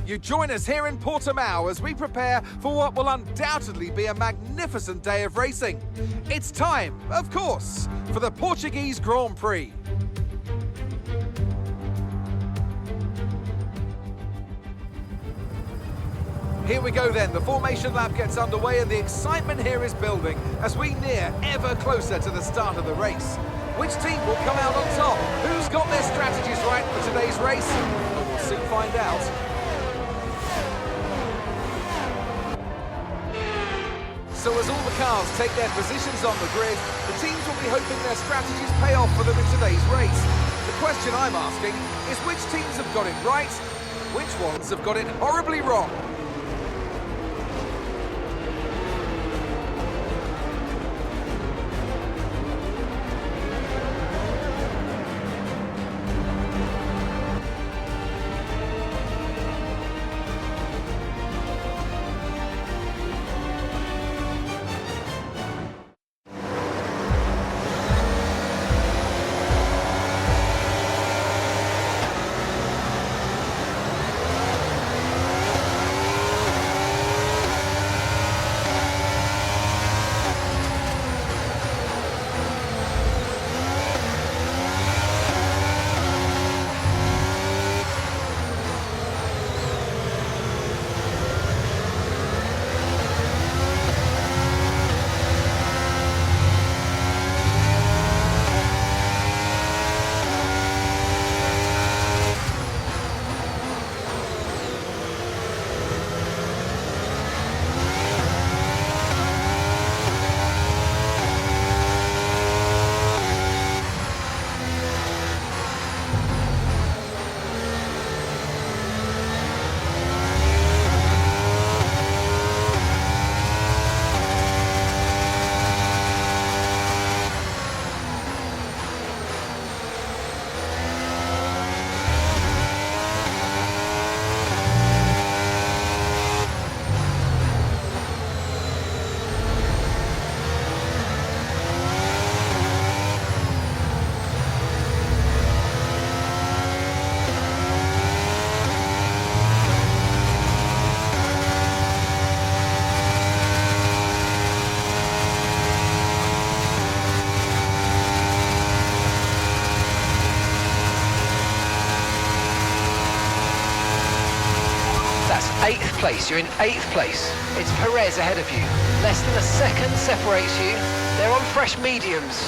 You join us here in Portimão as we prepare for what will undoubtedly be a magnificent day of racing. It's time, of course, for the Portuguese Grand Prix. Here we go then, the formation lap gets underway and the excitement here is building as we near ever closer to the start of the race. Which team will come out on top? Who's got their strategies right for today's race? Well, we'll soon find out. So as all the cars take their positions on the grid, the teams will be hoping their strategies pay off for them in today's race. The question I'm asking is which teams have got it right, which ones have got it horribly wrong? Eighth place, you're in 8th place. It's Perez ahead of you. Less than a second separates you. They're on fresh mediums.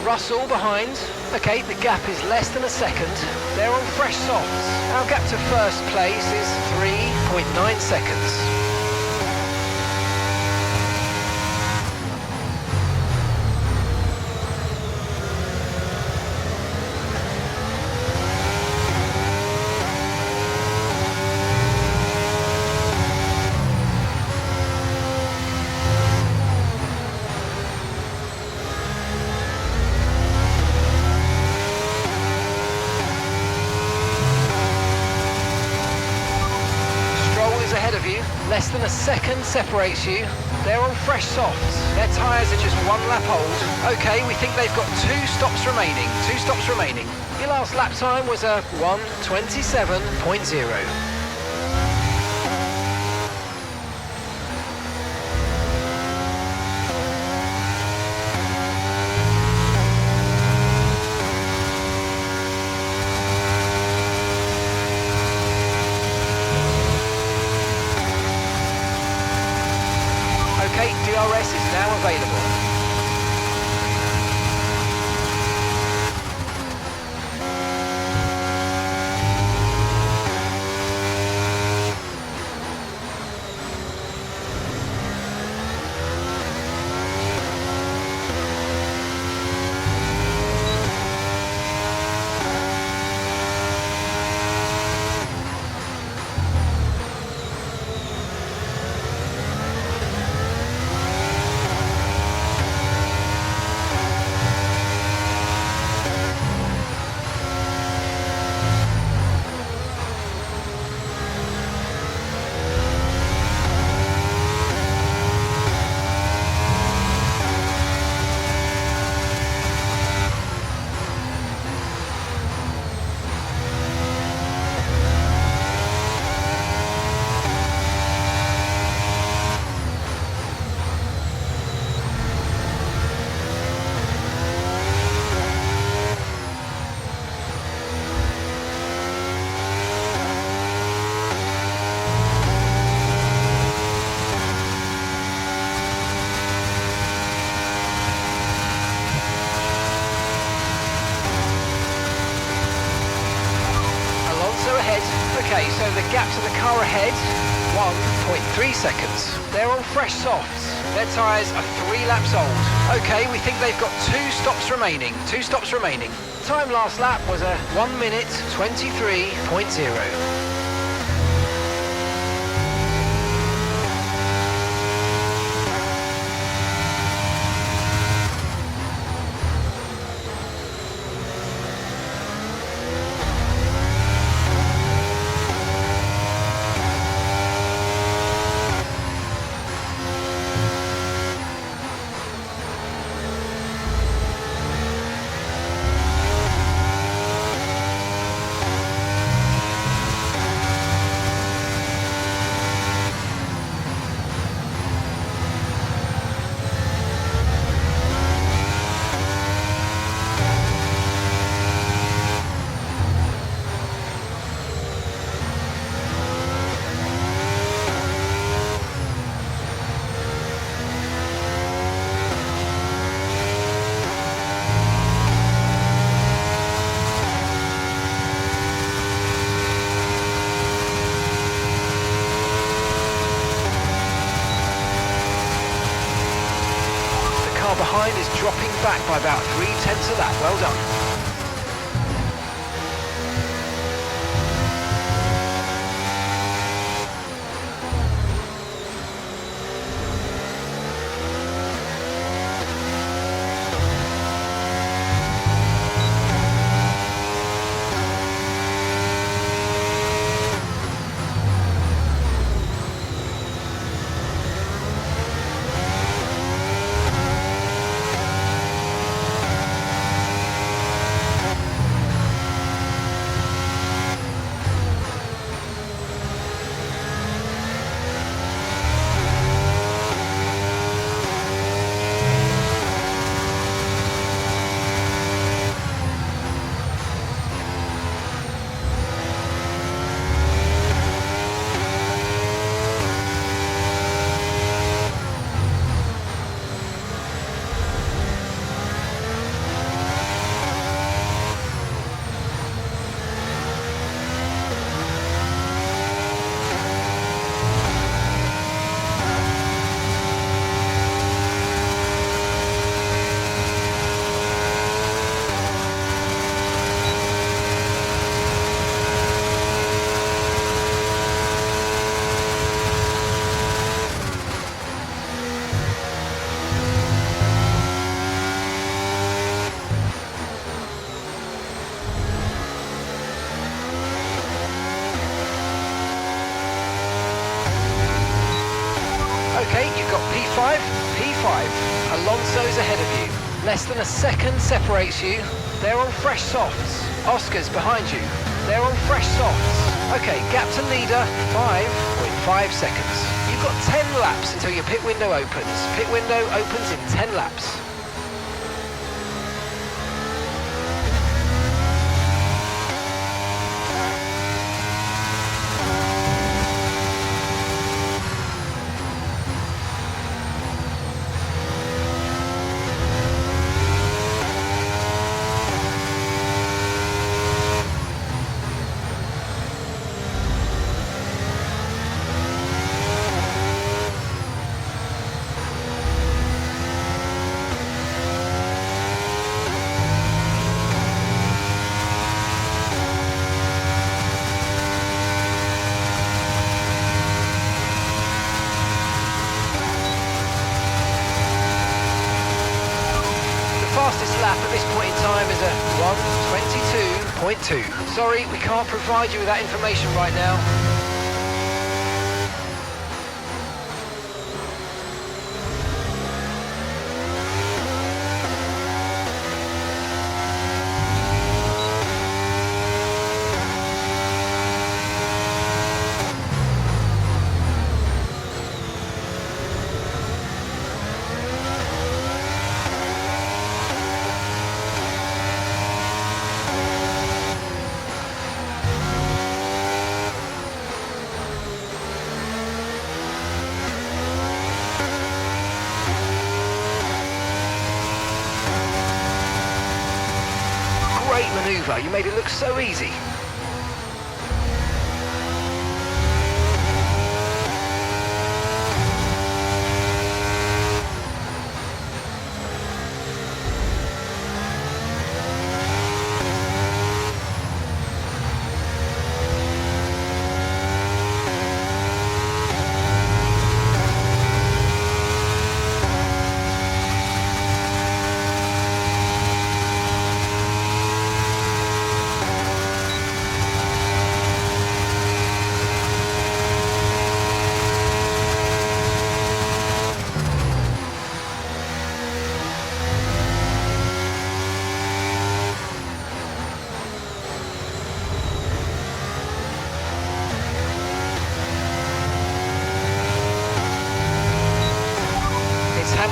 Russell behind. Okay, the gap is less than a second. They're on fresh softs. Our gap to first place is 3.9 seconds. Less than a second separates you. They're on fresh softs. Their tyres are just 1 lap old. Okay, we think they've got 2 stops remaining. 2 stops remaining. Your last lap time was a 1:27.0. DRS is now available. Okay, so the gap to the car ahead, 1.3 seconds. They're on fresh softs. Their tyres are 3 laps old. Okay, we think they've got 2 stops remaining. 2 stops remaining. Time last lap was a 1 minute 23.0. Behind is dropping back by about 0.3 of that. Well done. Okay, you've got P5, P5. Alonso's ahead of you. Less than a second separates you. They're on fresh softs. Oscar's behind you. They're on fresh softs. Okay, gap to leader, 5.5 seconds. You've got 10 laps until your pit window opens. Pit window opens in 10 laps. Fastest lap at this point in time is a 1:22.2. Sorry, we can't provide you with that information right now. Great manoeuvre, you made it look so easy.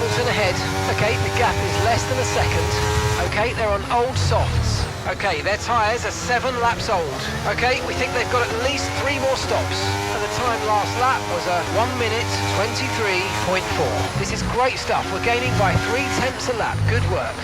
Hamilton ahead. Okay, the gap is less than a second. Okay, they're on old softs. Okay, their tyres are 7 laps old. Okay, we think they've got at least 3 more stops. And the time last lap was a 1 minute 23.4. This is great stuff. We're gaining by 0.3 a lap. Good work.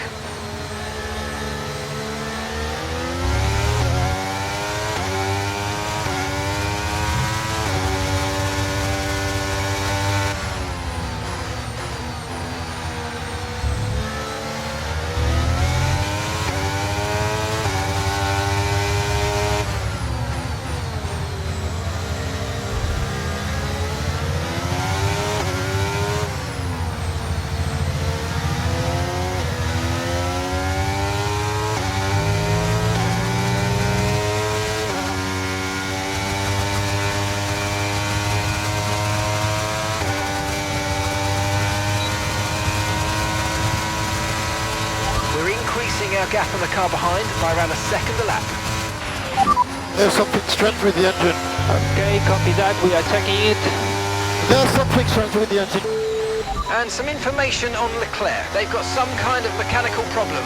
Our gap on the car behind by around a second a lap. There's something strange with the engine. Okay, copy that, we are checking it. There's something strange with the engine. And some information on Leclerc. They've got some kind of mechanical problem.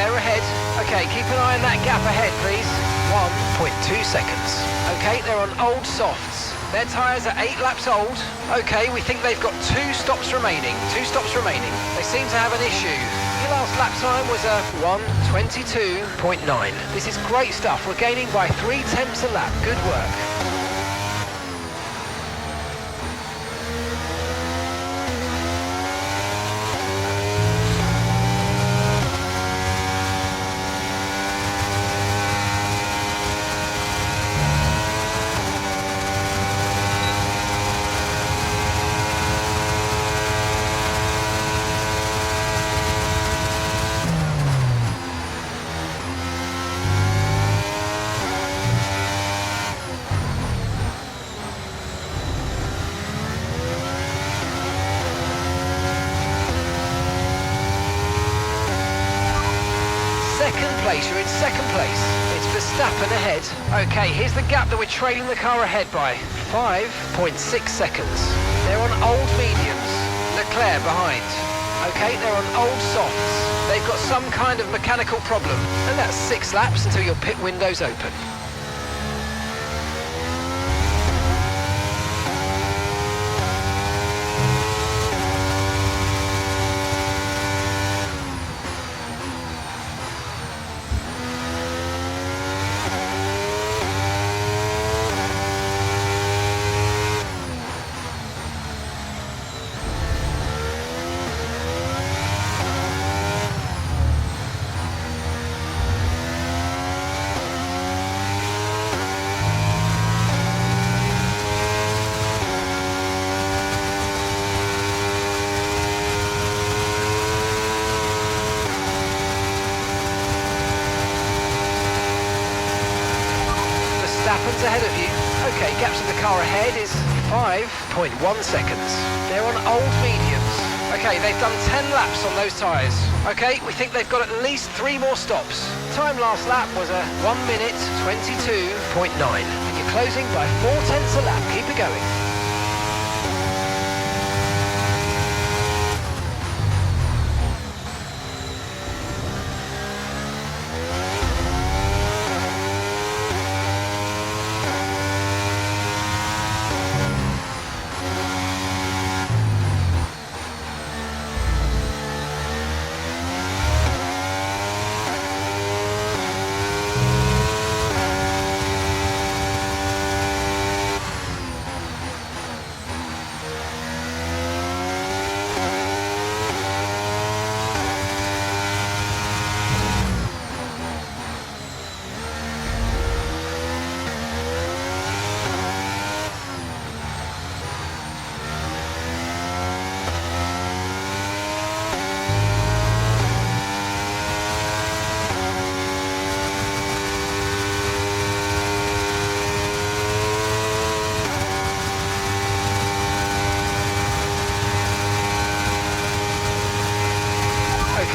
Ahead. Okay, keep an eye on that gap ahead, please. 1.2 seconds. Okay, they're on old softs. Their tyres are 8 laps old. Okay, we think they've got 2 stops remaining. 2 stops remaining. They seem to have an issue. Your last lap time was a 1:22.9. This is great stuff. We're gaining by 0.3 a lap. Good work. You're in second place. It's Verstappen ahead. Okay, here's the gap that we're trailing the car ahead by. 5.6 seconds. They're on old mediums. Leclerc behind. Okay, they're on old softs. They've got some kind of mechanical problem. And that's 6 laps until your pit window's open. Verstappen's ahead of you. Okay, gaps in the car ahead is 5.1 seconds. They're on old mediums. Okay, they've done 10 laps on those tyres. Okay, we think they've got at least 3 more stops. Time last lap was a 1 minute 22.9. And you're closing by 0.4 a lap. Keep it going.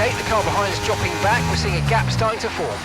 Okay, the car behind is dropping back. We're seeing a gap starting to form.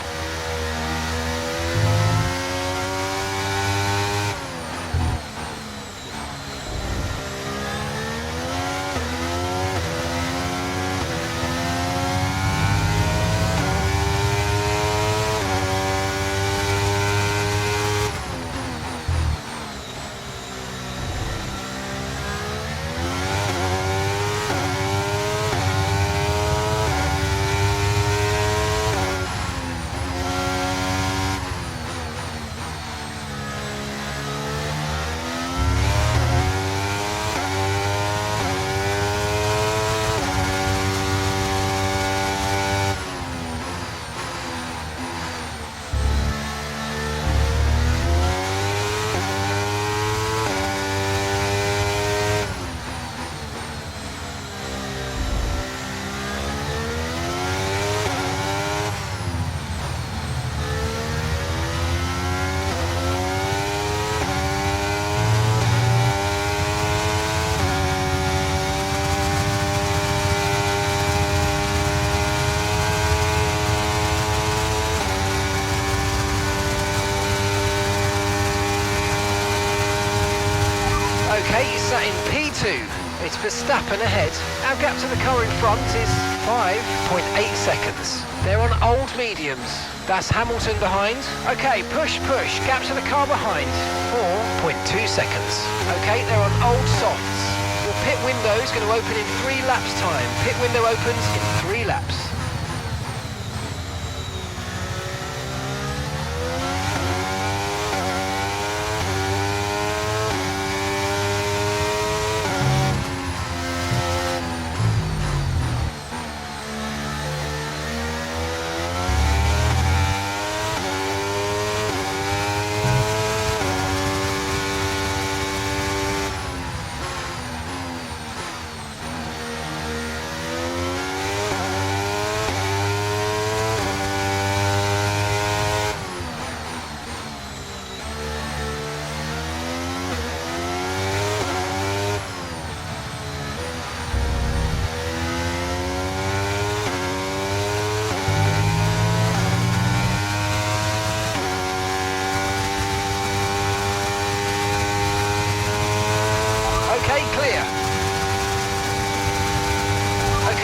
Okay, he's sat in P2. It's Verstappen ahead. Our gap to the car in front is 5.8 seconds. They're on old mediums. That's Hamilton behind. Okay, push, push. Gap to the car behind. 4.2 seconds. Okay, they're on old softs. Your pit window is going to open in 3 laps time. Pit window opens in 3 laps.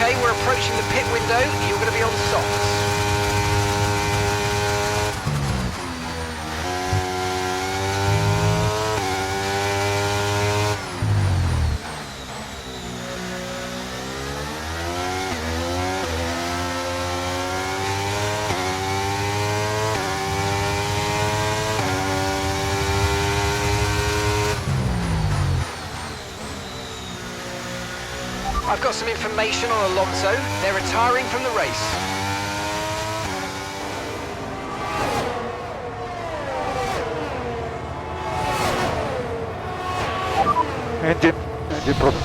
Okay, we're approaching the pit window. You're going to be on softs. I've got some information on Alonso. They're retiring from the race. Engine problem.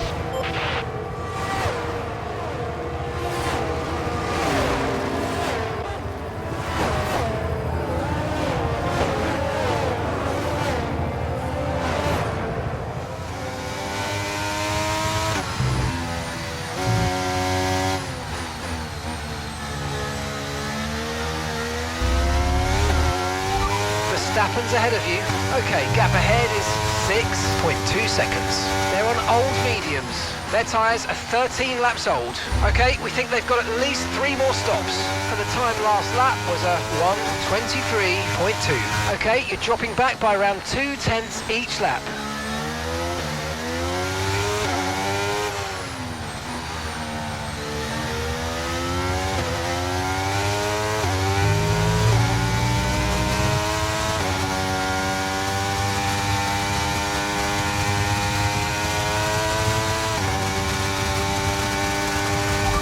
Verstappen's ahead of you. Okay, gap ahead is 6.2 seconds. They're on old mediums. Their tyres are 13 laps old. Okay, we think they've got at least 3 more stops. For the time last lap was a 1:23.2. Okay, you're dropping back by around 0.2 each lap.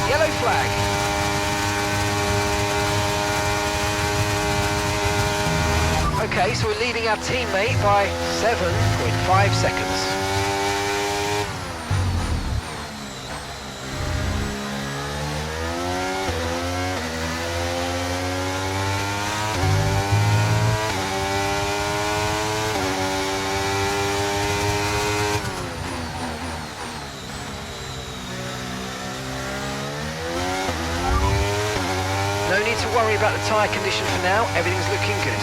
Yellow flag. Okay, so we're leading our teammate by 7.5 seconds. worry about the tyre condition for now, everything's looking good.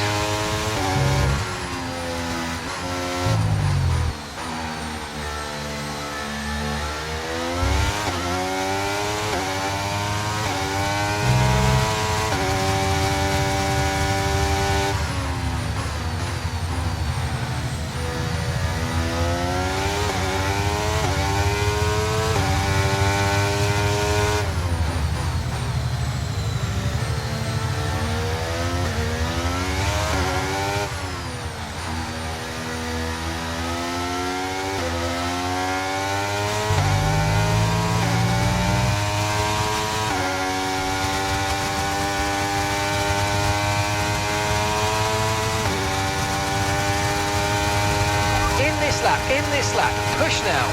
In this lap, push now.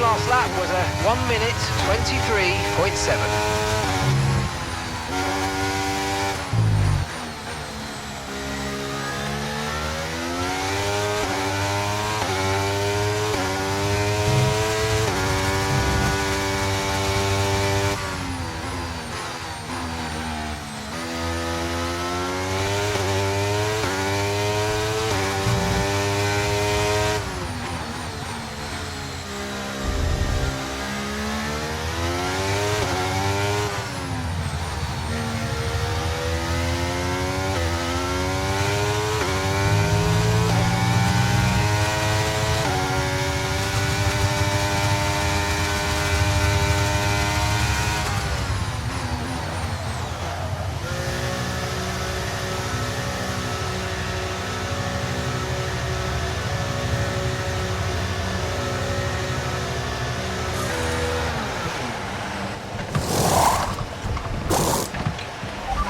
Last lap was a 1 minute 23.7.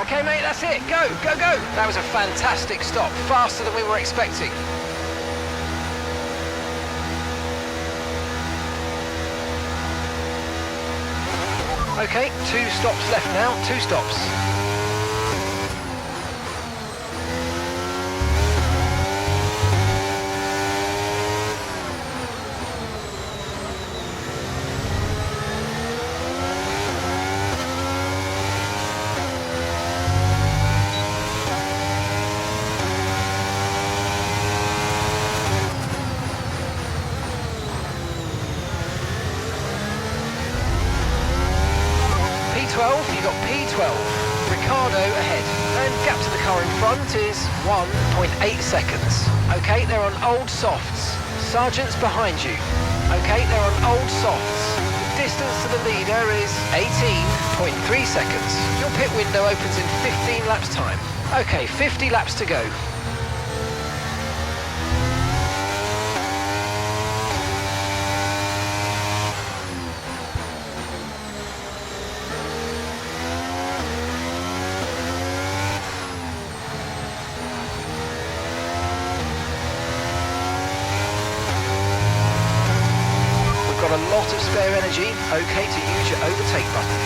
Okay, mate, that's it. Go, go, go. That was a fantastic stop. Faster than we were expecting. Okay, 2 stops left now. 2 stops. You got P12, Ricardo ahead, and gap to the car in front is 1.8 seconds. Okay, they're on old softs. Sargent's behind you. Okay, they're on old softs. The distance to the leader is 18.3 seconds. Your pit window opens in 15 laps time. Okay, 50 laps to go. A lot of spare energy, okay to use your overtake button.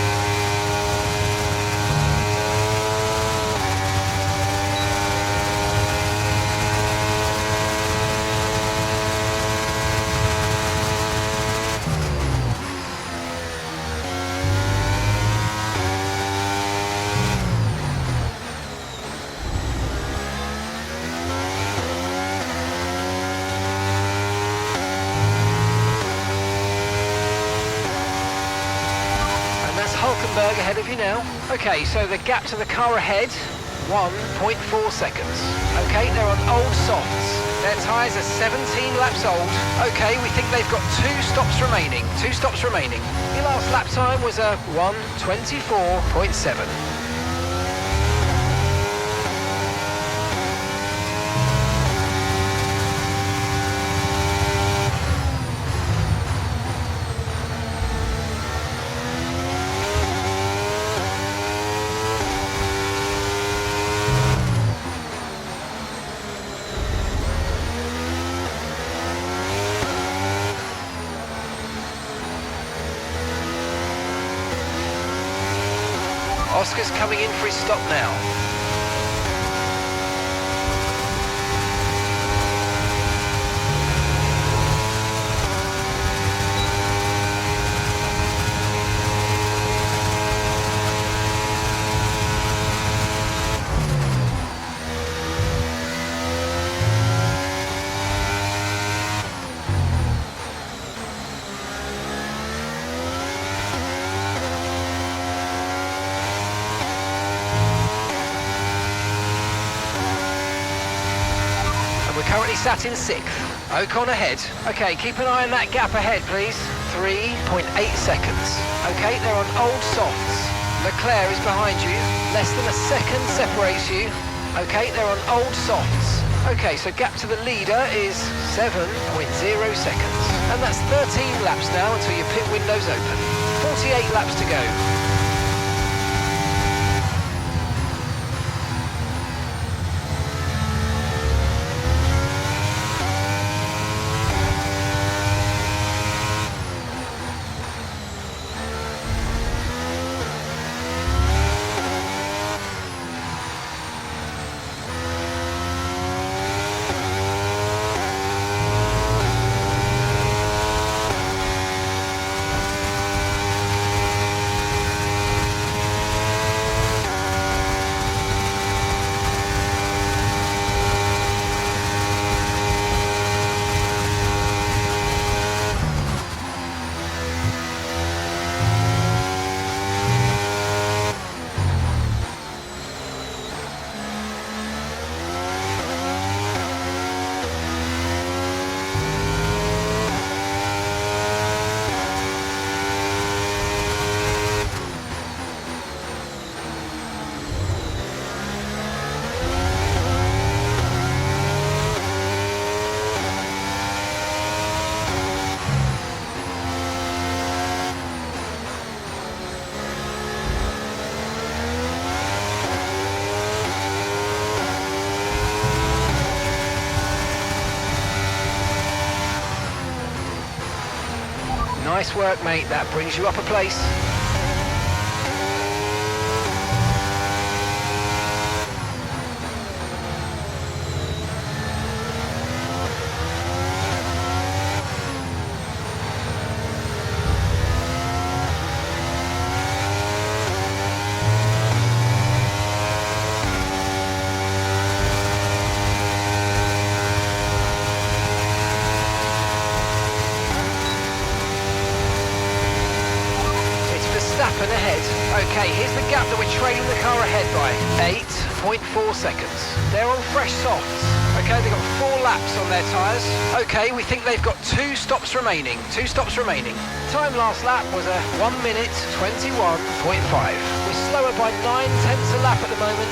Ahead of you now. Okay, so the gap to the car ahead, 1.4 seconds. Okay, they're on old softs. Their tyres are 17 laps old. Okay, we think they've got 2 stops remaining. 2 stops remaining. Your last lap time was a 1:24.7. Oscar's coming in for his stop now. We're currently sat in 6th. Ocon ahead. Okay, keep an eye on that gap ahead, please. 3.8 seconds. Okay, they're on old softs. Leclerc is behind you. Less than a second separates you. Okay, they're on old softs. Okay, so gap to the leader is 7.0 seconds. And that's 13 laps now until your pit window's open. 48 laps to go. Nice work, mate. That brings you up a place. Verstappen ahead. Okay, here's the gap that we're trailing the car ahead by. 8.4 seconds. They're on fresh softs. Okay, they've got 4 laps on their tyres. Okay, we think they've got 2 stops remaining. 2 stops remaining. Time last lap was a 1 minute 21.5. We're slower by 9/10 a lap at the moment.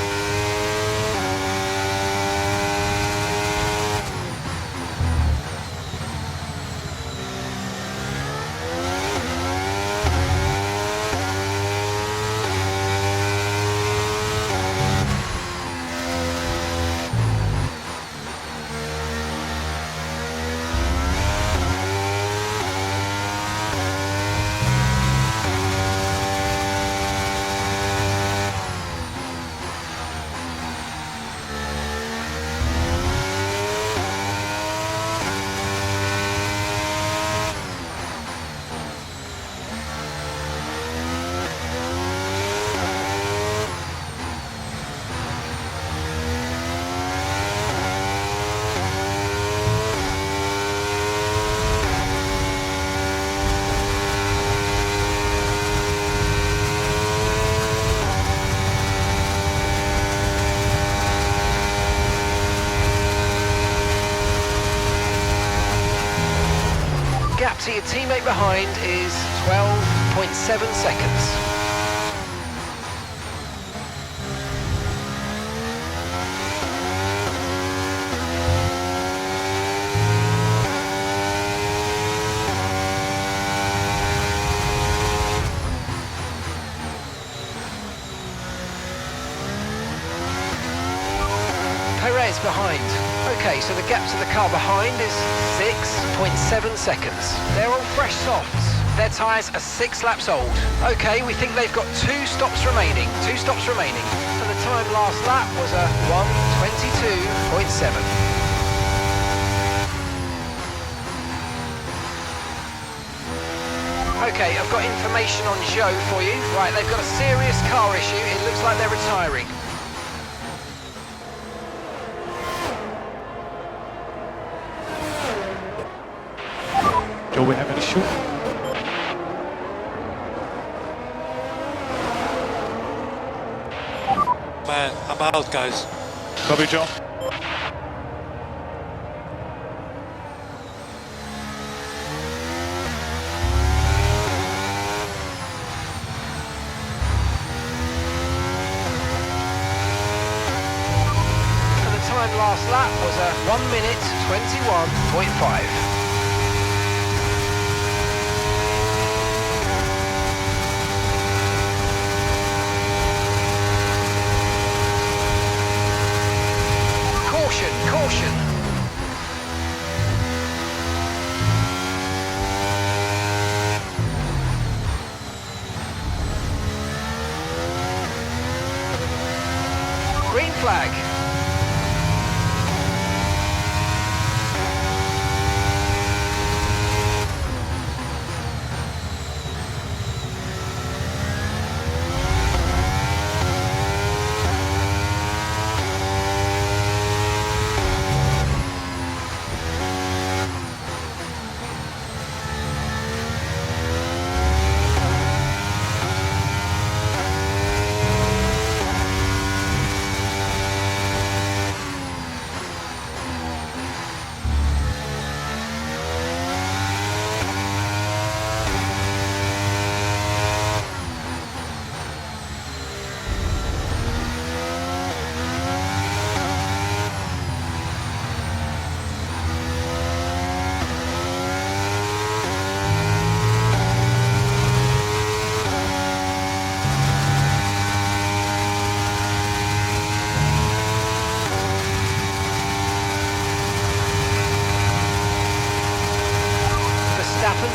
Gap to your teammate behind is 12.7 seconds. Perez behind. Okay, so the gap to the car behind is 6.7 seconds. They're on fresh softs. Their tyres are 6 laps old. Okay, we think they've got 2 stops remaining. 2 stops remaining. And the time last lap was a 1:22.7. Okay, I've got information on Joe for you. Right, they've got a serious car issue. It looks like they're retiring. Joe, we have an issue. Man, I'm out, guys. Copy, Joe. Last lap was a 1:21.5. Caution, caution. Green flag.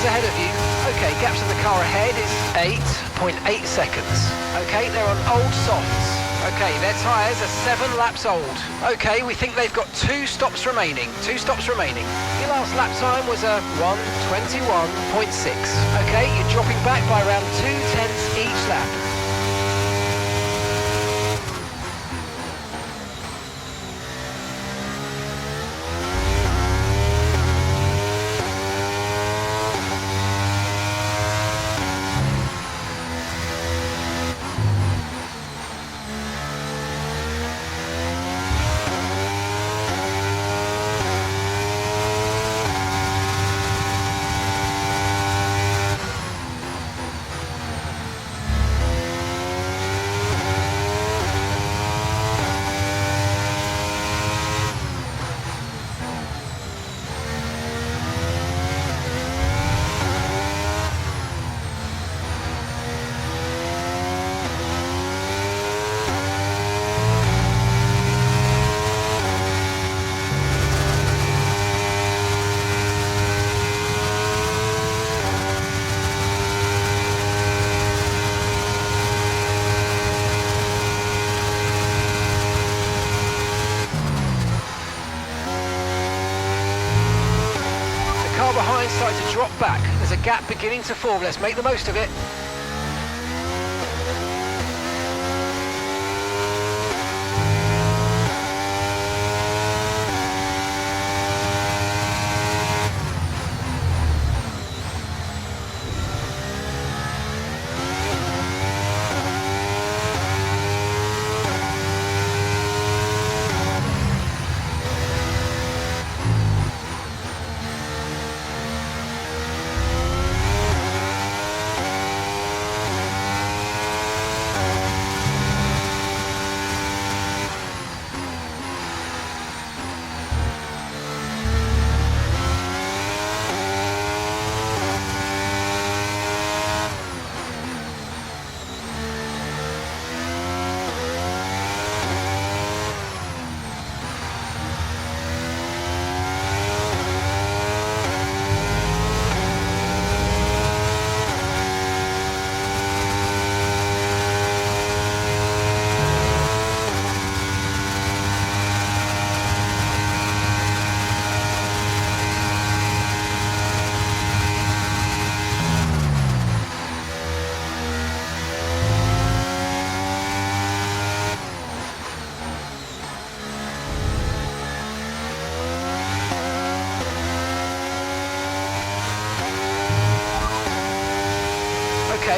Ahead of you. Okay, gap to the car ahead is 8.8 seconds. Okay, they're on old softs. Okay, their tyres are 7 laps old. Okay, we think they've got 2 stops remaining. 2 stops remaining. Your last lap time was a 1:21.6. Okay, you're dropping back by around 0.2 each lap. Behind starting to drop back. There's a gap beginning to form. Let's make the most of it.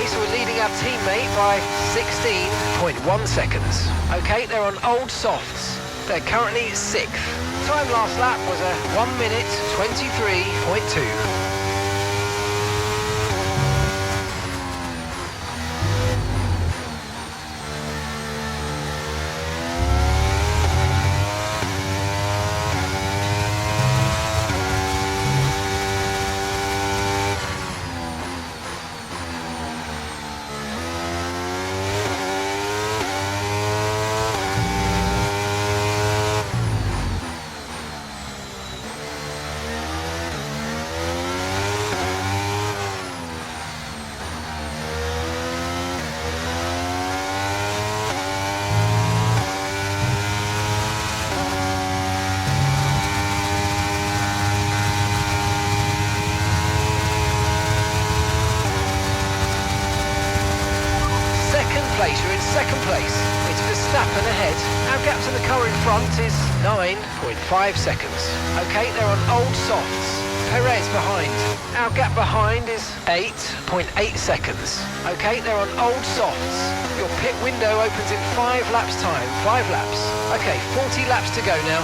Okay, so we're leading our teammate by 16.1 seconds. Okay, they're on old softs. They're currently 6th. Time last lap was a 1 minute 23.2. You're in second place. It's Verstappen ahead. Our gap to the car in front is 9.5 seconds. Okay, they're on old softs. Perez behind. Our gap behind is 8.8 seconds. Okay, they're on old softs. Your pit window opens in 5 laps time. 5 laps. Okay, 40 laps to go now.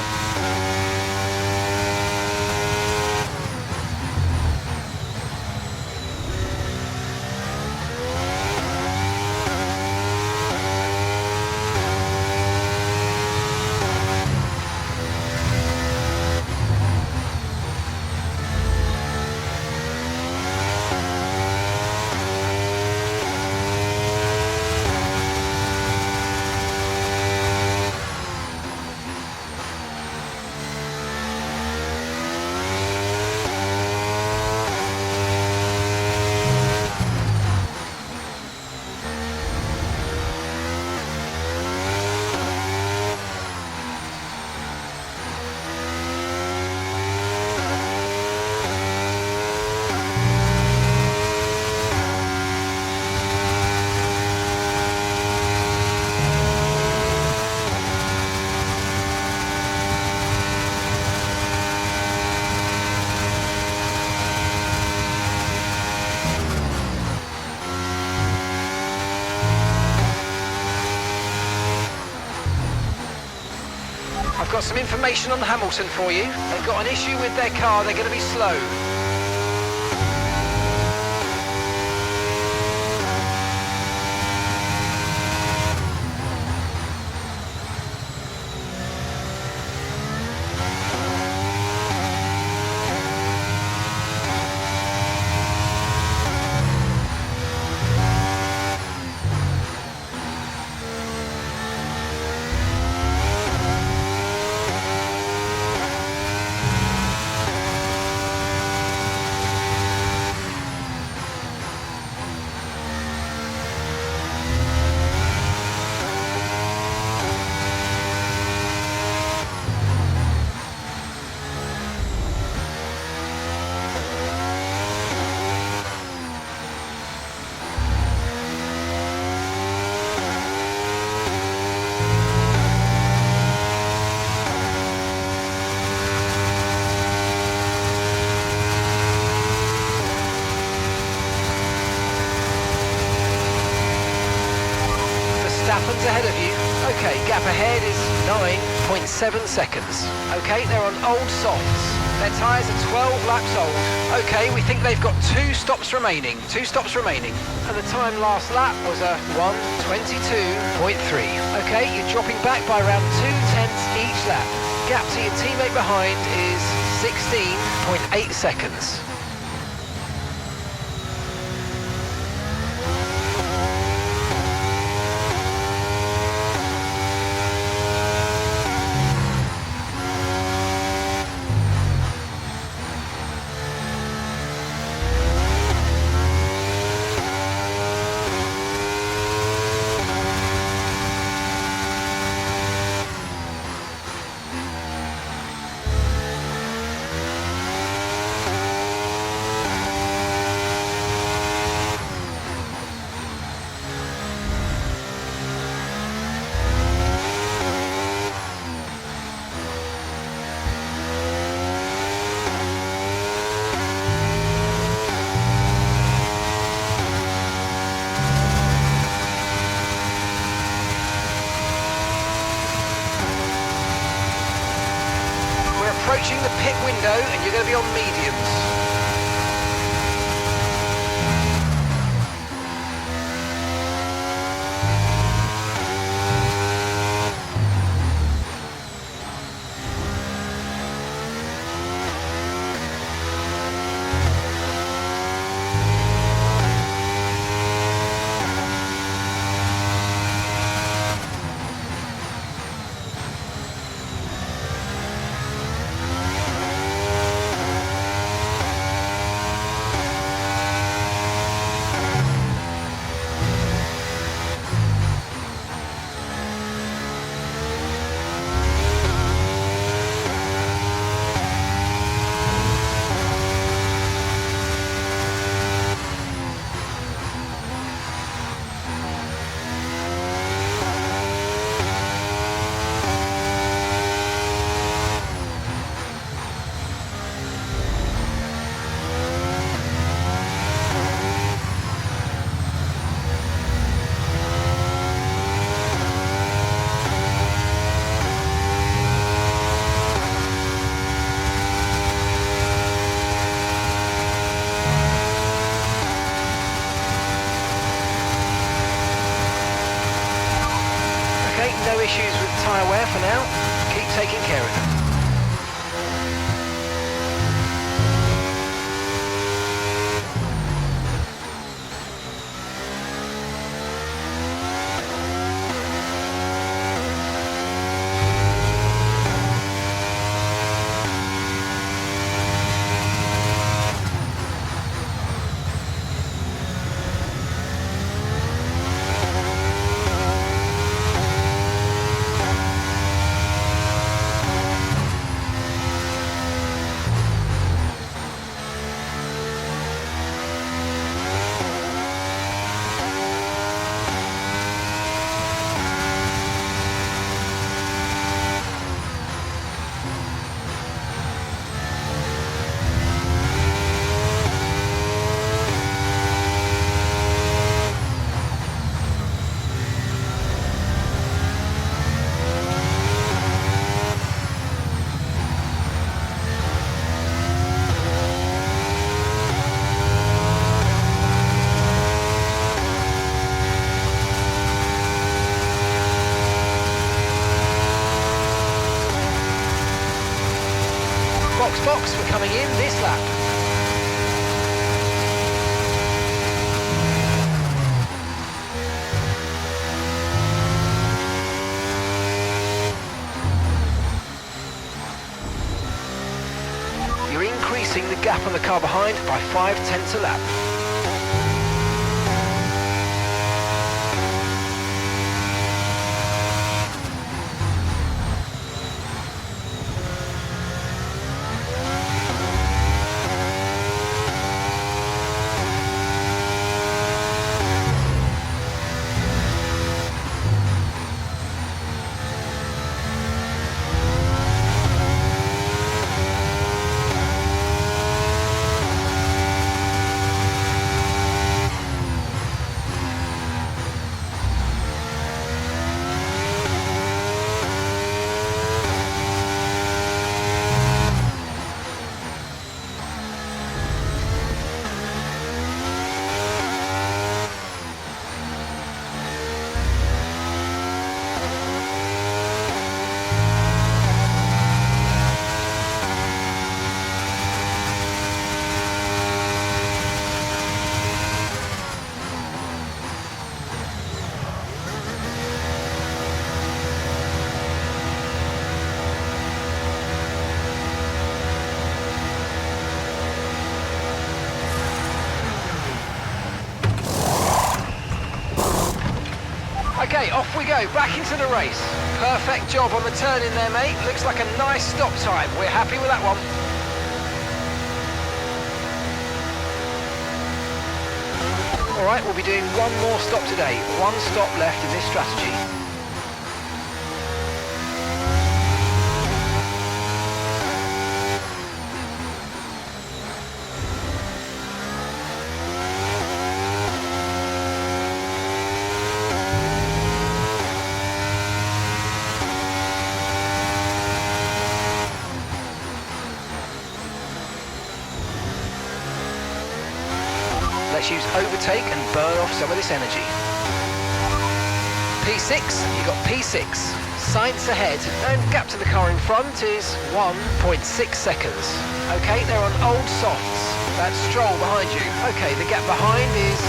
I've got some information on Hamilton for you. They've got an issue with their car, they're going to be slow. Verstappen's ahead of you. Okay, gap ahead is 9.7 seconds. Okay, they're on old softs. Their tyres are 12 laps old. Okay, we think they've got 2 stops remaining. 2 stops remaining. And the time last lap was a 1:22.3. Okay, you're dropping back by around 2/10 each lap. Gap to your teammate behind is 16.8 seconds. approaching the pit window and you're going to be on mediums. No issues with tyre wear for now. Keep taking care of them. Box for coming in this lap. You're increasing the gap on the car behind by 0.5 a lap. Okay, off we go, back into the race. Perfect job on the turn in there, mate. Looks like a nice stop time. We're happy with that one. All right, we'll be doing one more stop today. One stop left in this strategy. Let's use overtake and burn off some of this energy. P6, you've got P6. Sainz ahead, and gap to the car in front is 1.6 seconds. Okay, they're on old softs. That's Stroll behind you. Okay, the gap behind is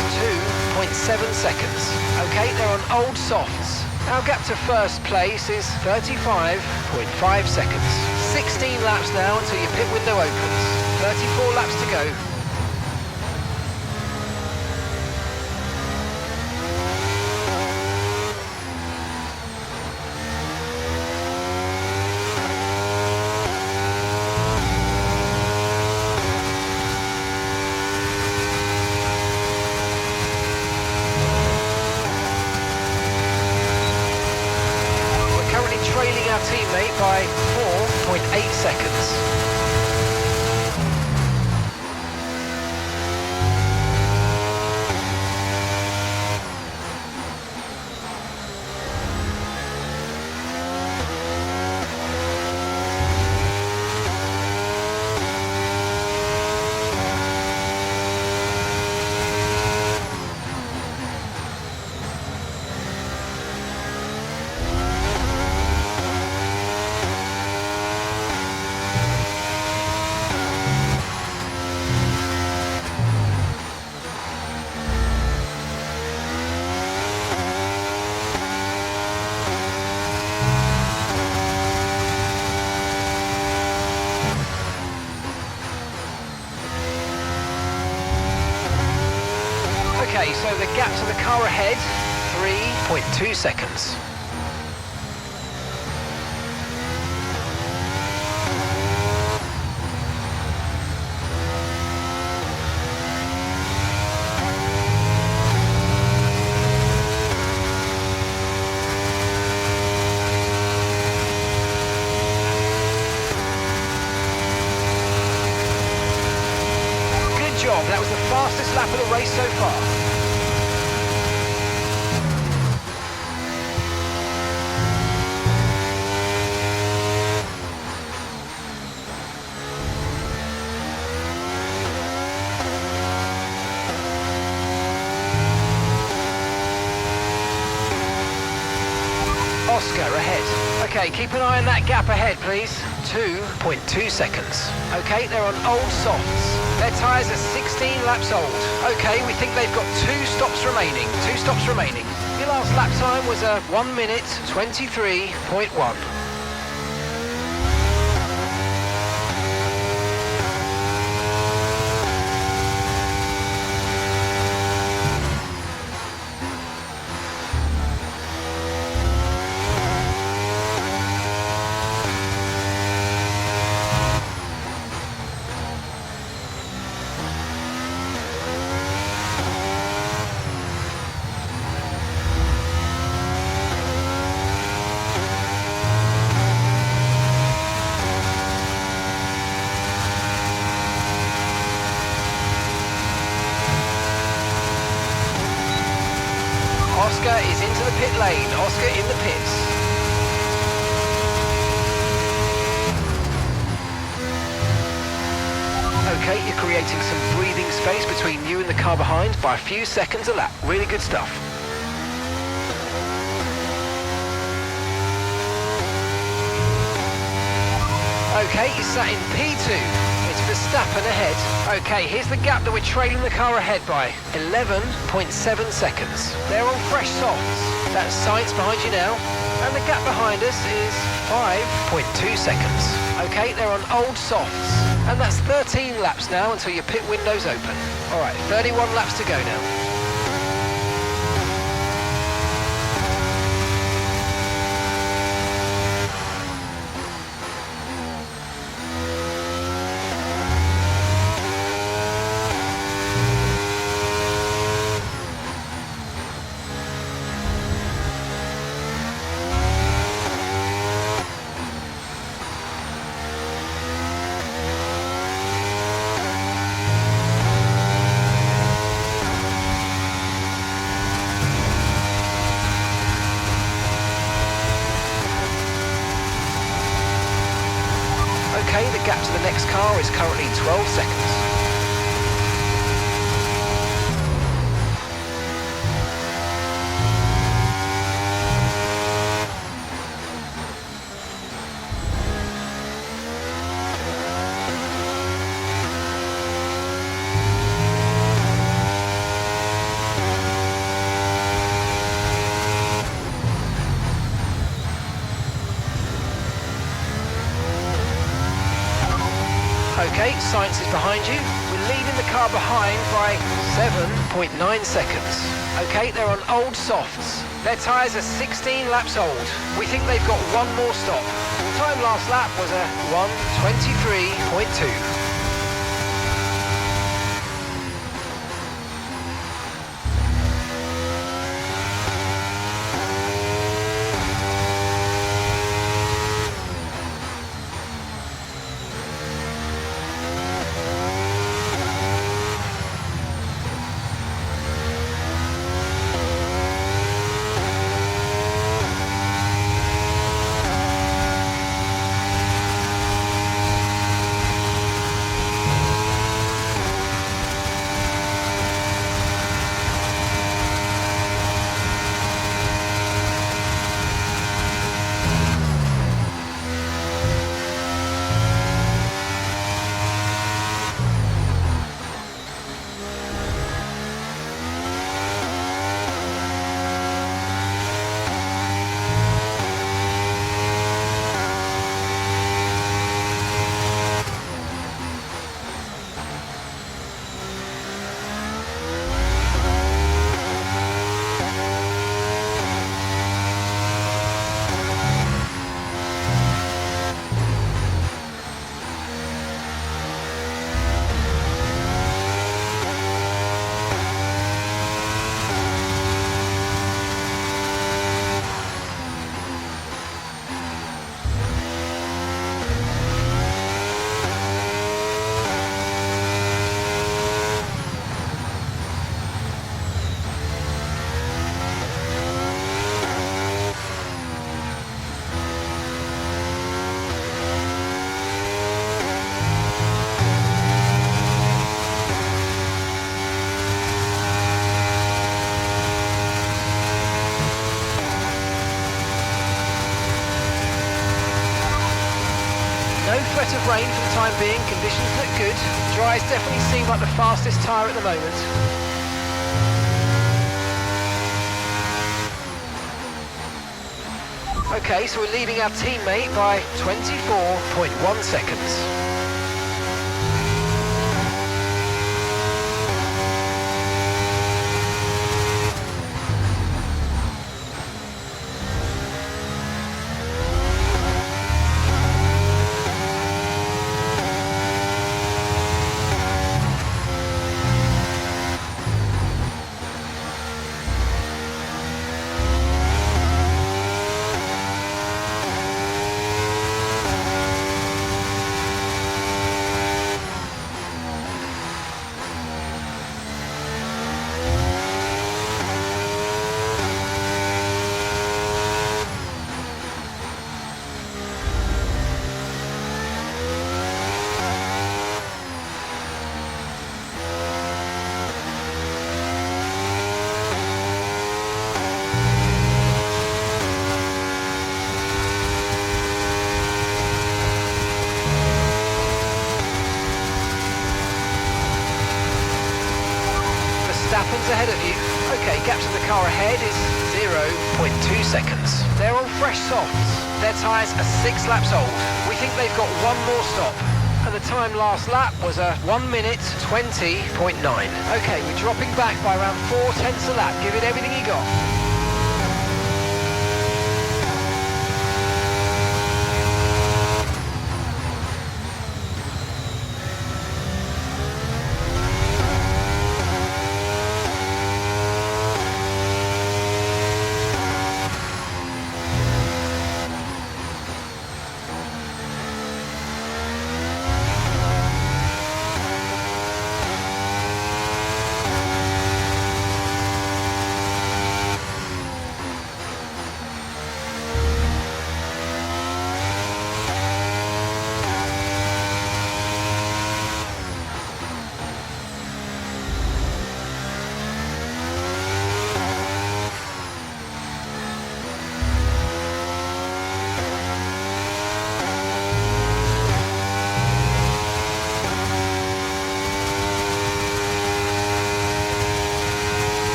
2.7 seconds. Okay, they're on old softs. Our gap to first place is 35.5 seconds. 16 laps now until your pit window opens. 34 laps to go. Trailing our teammate by 4.8 seconds. Okay, so the gap to the car ahead, 3.2 seconds. Good job, that was the fastest lap of the race so far. Oscar ahead. Okay, keep an eye on that gap ahead, please. 2.2 seconds. Okay, they're on old softs. Their tyres are 16 laps old. Okay, we think they've got 2 stops remaining. 2 stops remaining. Your last lap time was a 1 minute 23.1. Oscar is into the pit lane. Oscar in the pits. Okay, you're creating some breathing space between you and the car behind by a few seconds a lap. Really good stuff. Okay, you sat in P2. It's Verstappen ahead. Okay, here's the gap that we're trailing the car ahead by. 11.7 seconds. They're on fresh softs. That's Sainz behind you now. And the gap behind us is 5.2 seconds. Okay, they're on old softs. And that's 13 laps now until your pit window's open. All right, 31 laps to go now. Okay, the gap to the next car is currently 12 seconds. Okay, Sainz is behind you. We're leading the car behind by 7.9 seconds. Okay, they're on old softs. Their tyres are 16 laps old. We think they've got one more stop. Time last lap was a 1:23.2. No threat of rain for the time being, conditions look good. Dries definitely seem like the fastest tyre at the moment. Okay, so we're leading our teammate by 24.1 seconds. Verstappen's ahead of you. Okay, gap to the car ahead is 0.2 seconds. They're on fresh softs. Their tyres are 6 laps old. We think they've got one more stop. And the time last lap was a 1:20.9. Okay, we're dropping back by around 4/10 a lap. Give it everything you got.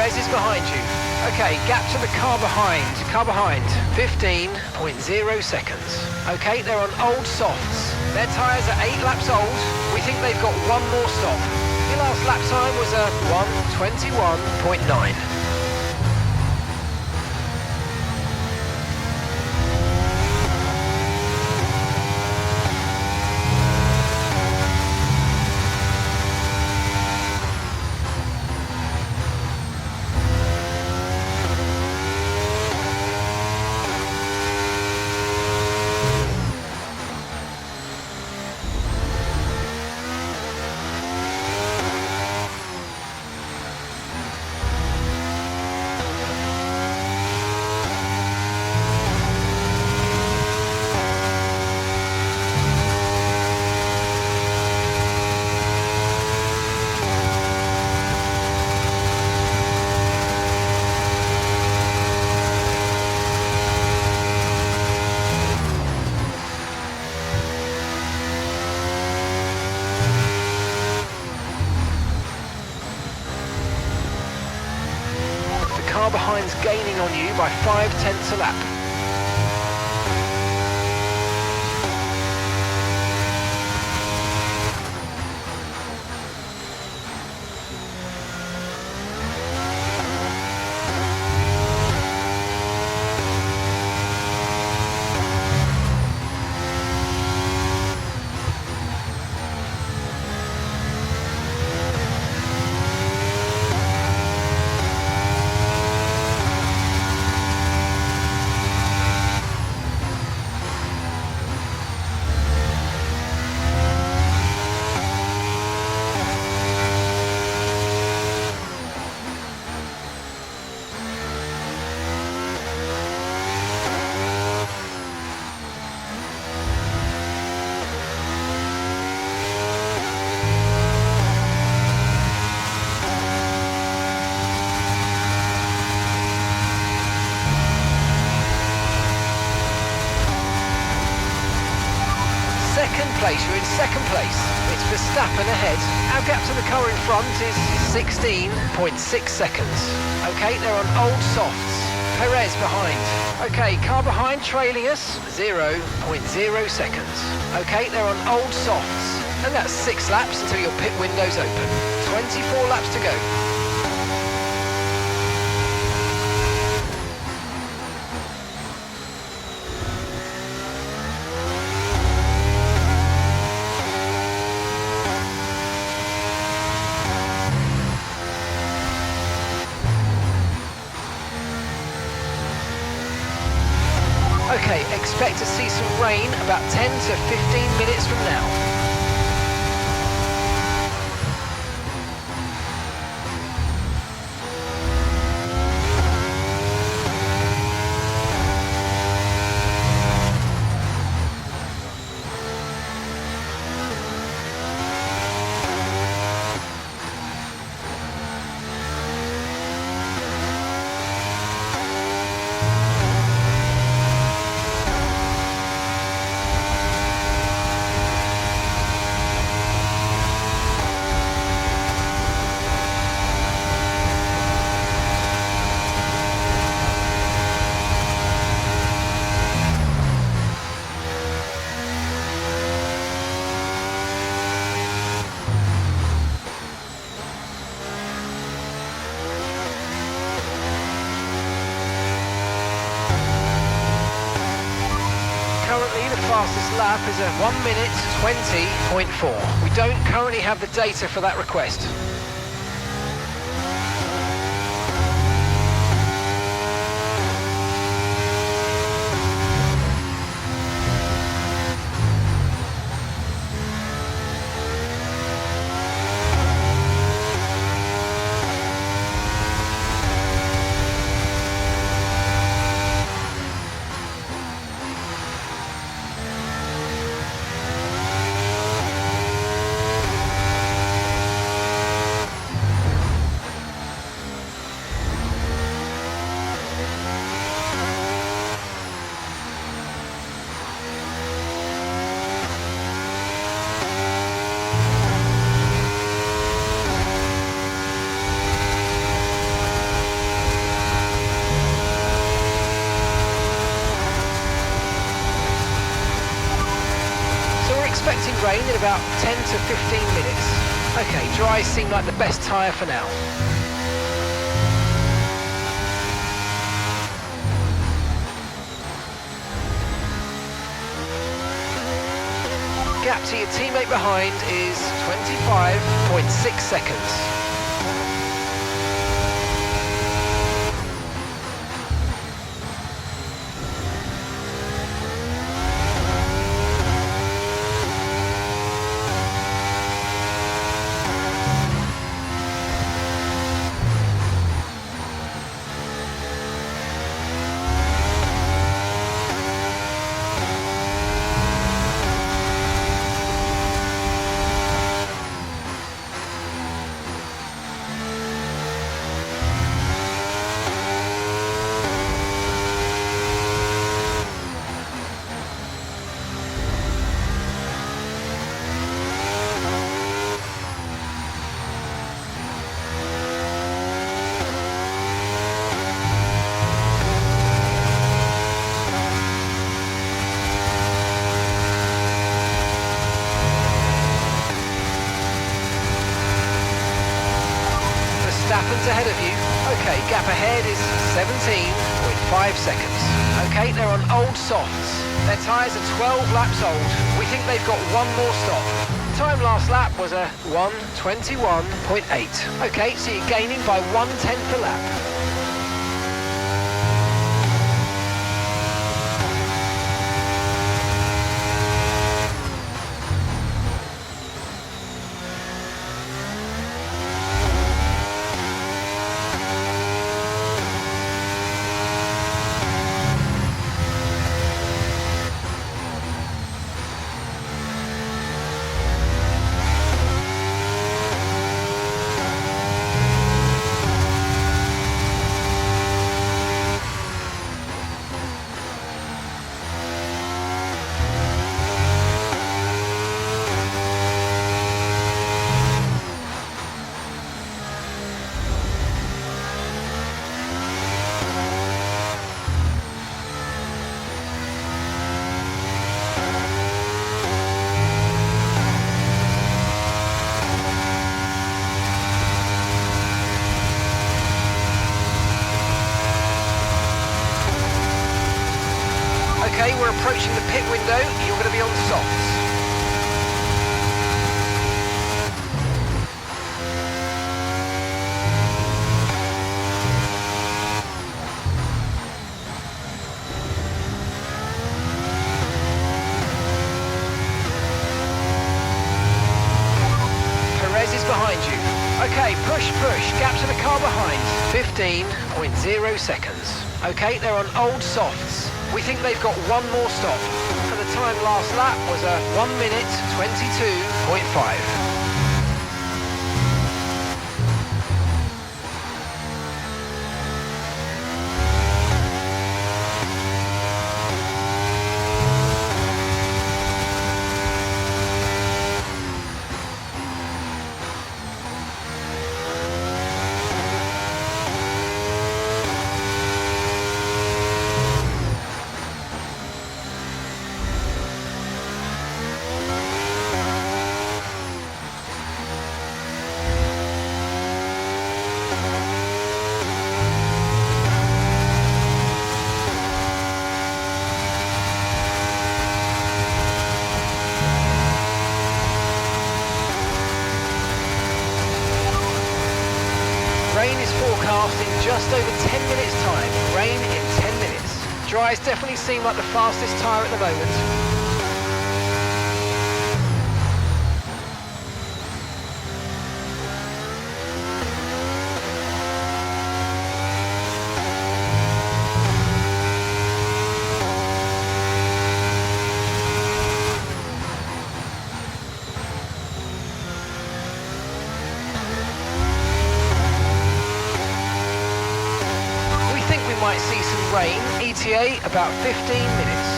Perez is behind you. Okay, gap to the car behind. 15.0 seconds. Okay, they're on old softs. Their tyres are 8 laps old. We think they've got one more stop. Your last lap time was a 1:21.9. Car behind's gaining on you by 0.5 a lap. You're in second place. It's Verstappen ahead. Our gap to the car in front is 16.6 seconds. Okay, they're on old softs. Perez behind. Okay, car behind trailing us, 0.0 seconds. Okay, they're on old softs. And that's 6 laps until your pit window's open. 24 laps to go. Okay, expect to see some rain about 10 to 15 minutes from now. Fastest lap is a 1:20.4. We don't currently have the data for that request. expecting rain in about 10 to 15 minutes. Okay, dries seem like the best tyre for now. Gap to your teammate behind is 25.6 seconds. Verstappen's ahead of you. Okay, gap ahead is 17.5 seconds. Okay, they're on old softs. Their tyres are 12 laps old. We think they've got one more stop. Time last lap was a 1:21.8. Okay, so you're gaining by 1/10 a lap. Okay, we're approaching the pit window. You're going to be on softs. Perez is behind you. Okay, push, push. Gap to the car behind. 15.0 seconds. Okay, they're on old softs. We think they've got one more stop. And the time last lap was a 1:22.5. Rain is forecast in just over 10 minutes time. Rain in 10 minutes. Dries definitely seem like the fastest tyre at the moment. Might see some rain, ETA about 15 minutes.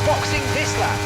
boxing this lap.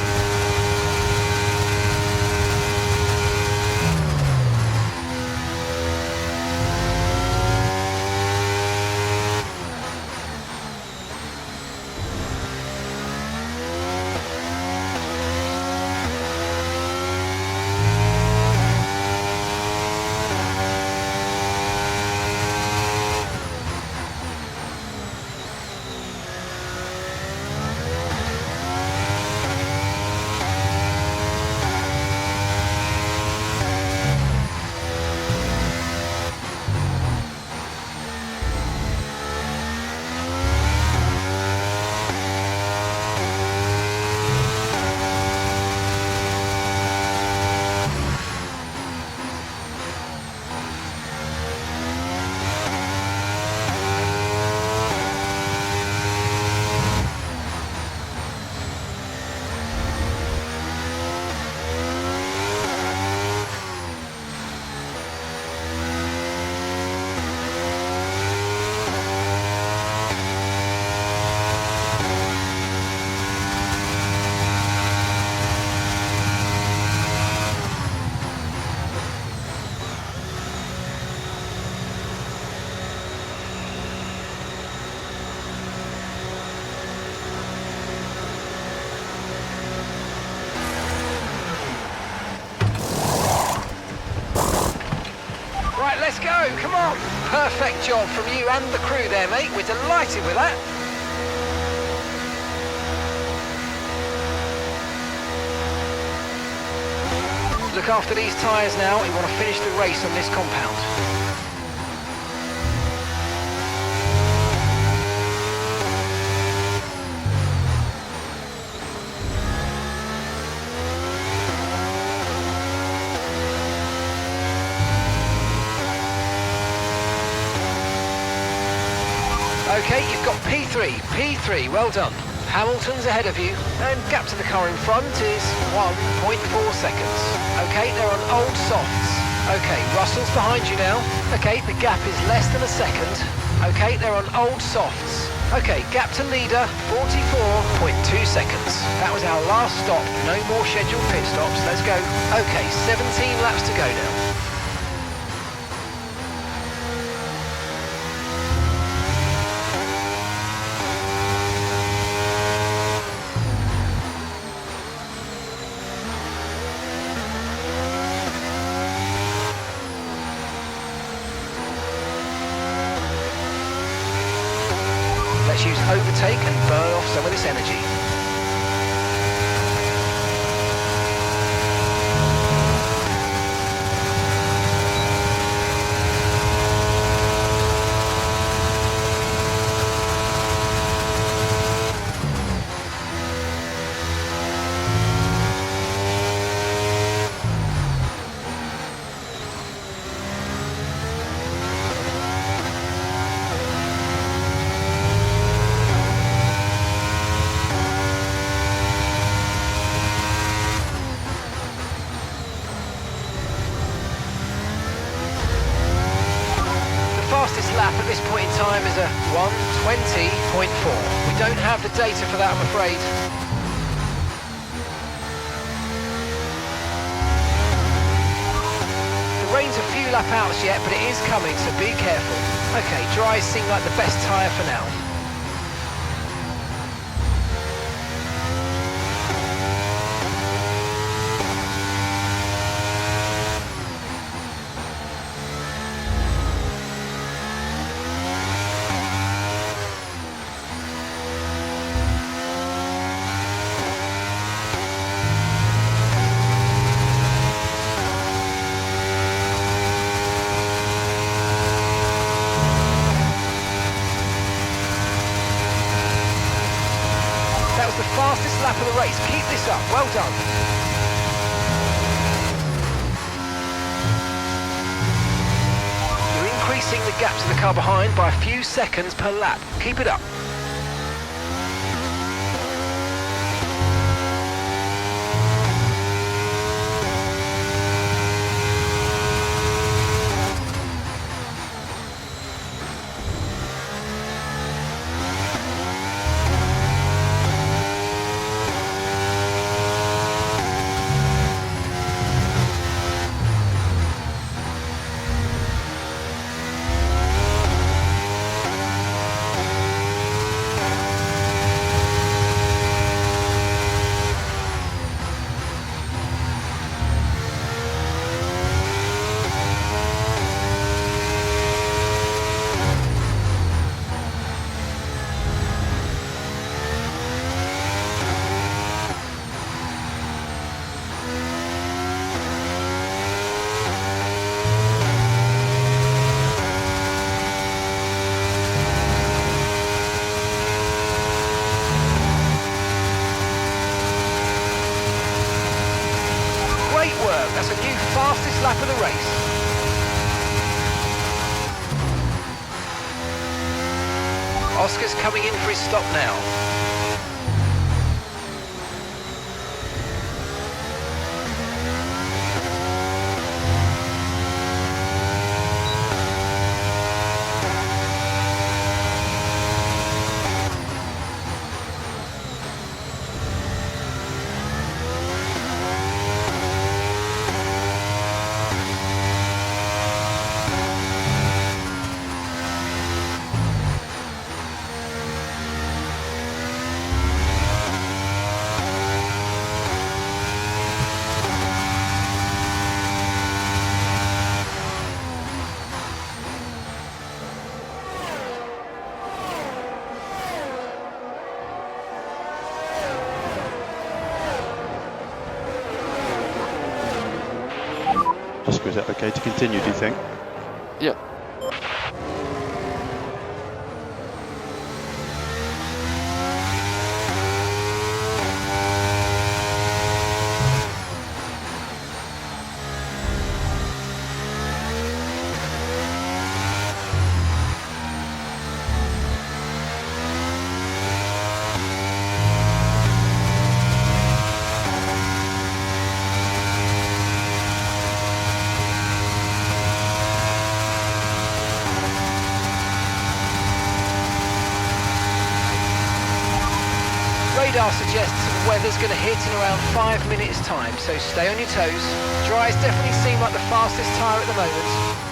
Let's go, come on. Perfect job from you and the crew there, mate. We're delighted with that. Look after these tyres now. We want to finish the race on this compound. Okay, you've got P3, well done. Hamilton's ahead of you, and gap to the car in front is 1.4 seconds. Okay, they're on old softs. Okay, Russell's behind you now. Okay, the gap is less than a second. Okay, they're on old softs. Okay, gap to leader, 44.2 seconds. That was our last stop, no more scheduled pit stops, let's go. Okay, 17 laps to go now. Let's use overtake and burn off some of this energy. Lap at this point in time is a 1:20.4. We don't have the data for that, I'm afraid. The rain's a few lap outs yet, but it is coming, so be careful. Okay, dries seem like the best tyre for now. The fastest lap of the race. Keep this up. Well done. You're increasing the gap to the car behind by a few seconds per lap. Keep it up. lap of the race. Oscar's coming in for his stop now. Oscar, is that okay to continue, do you think? Yeah. Radar suggests weather's going to hit in around 5 minutes time, so stay on your toes. Dries definitely seem like the fastest tyre at the moment.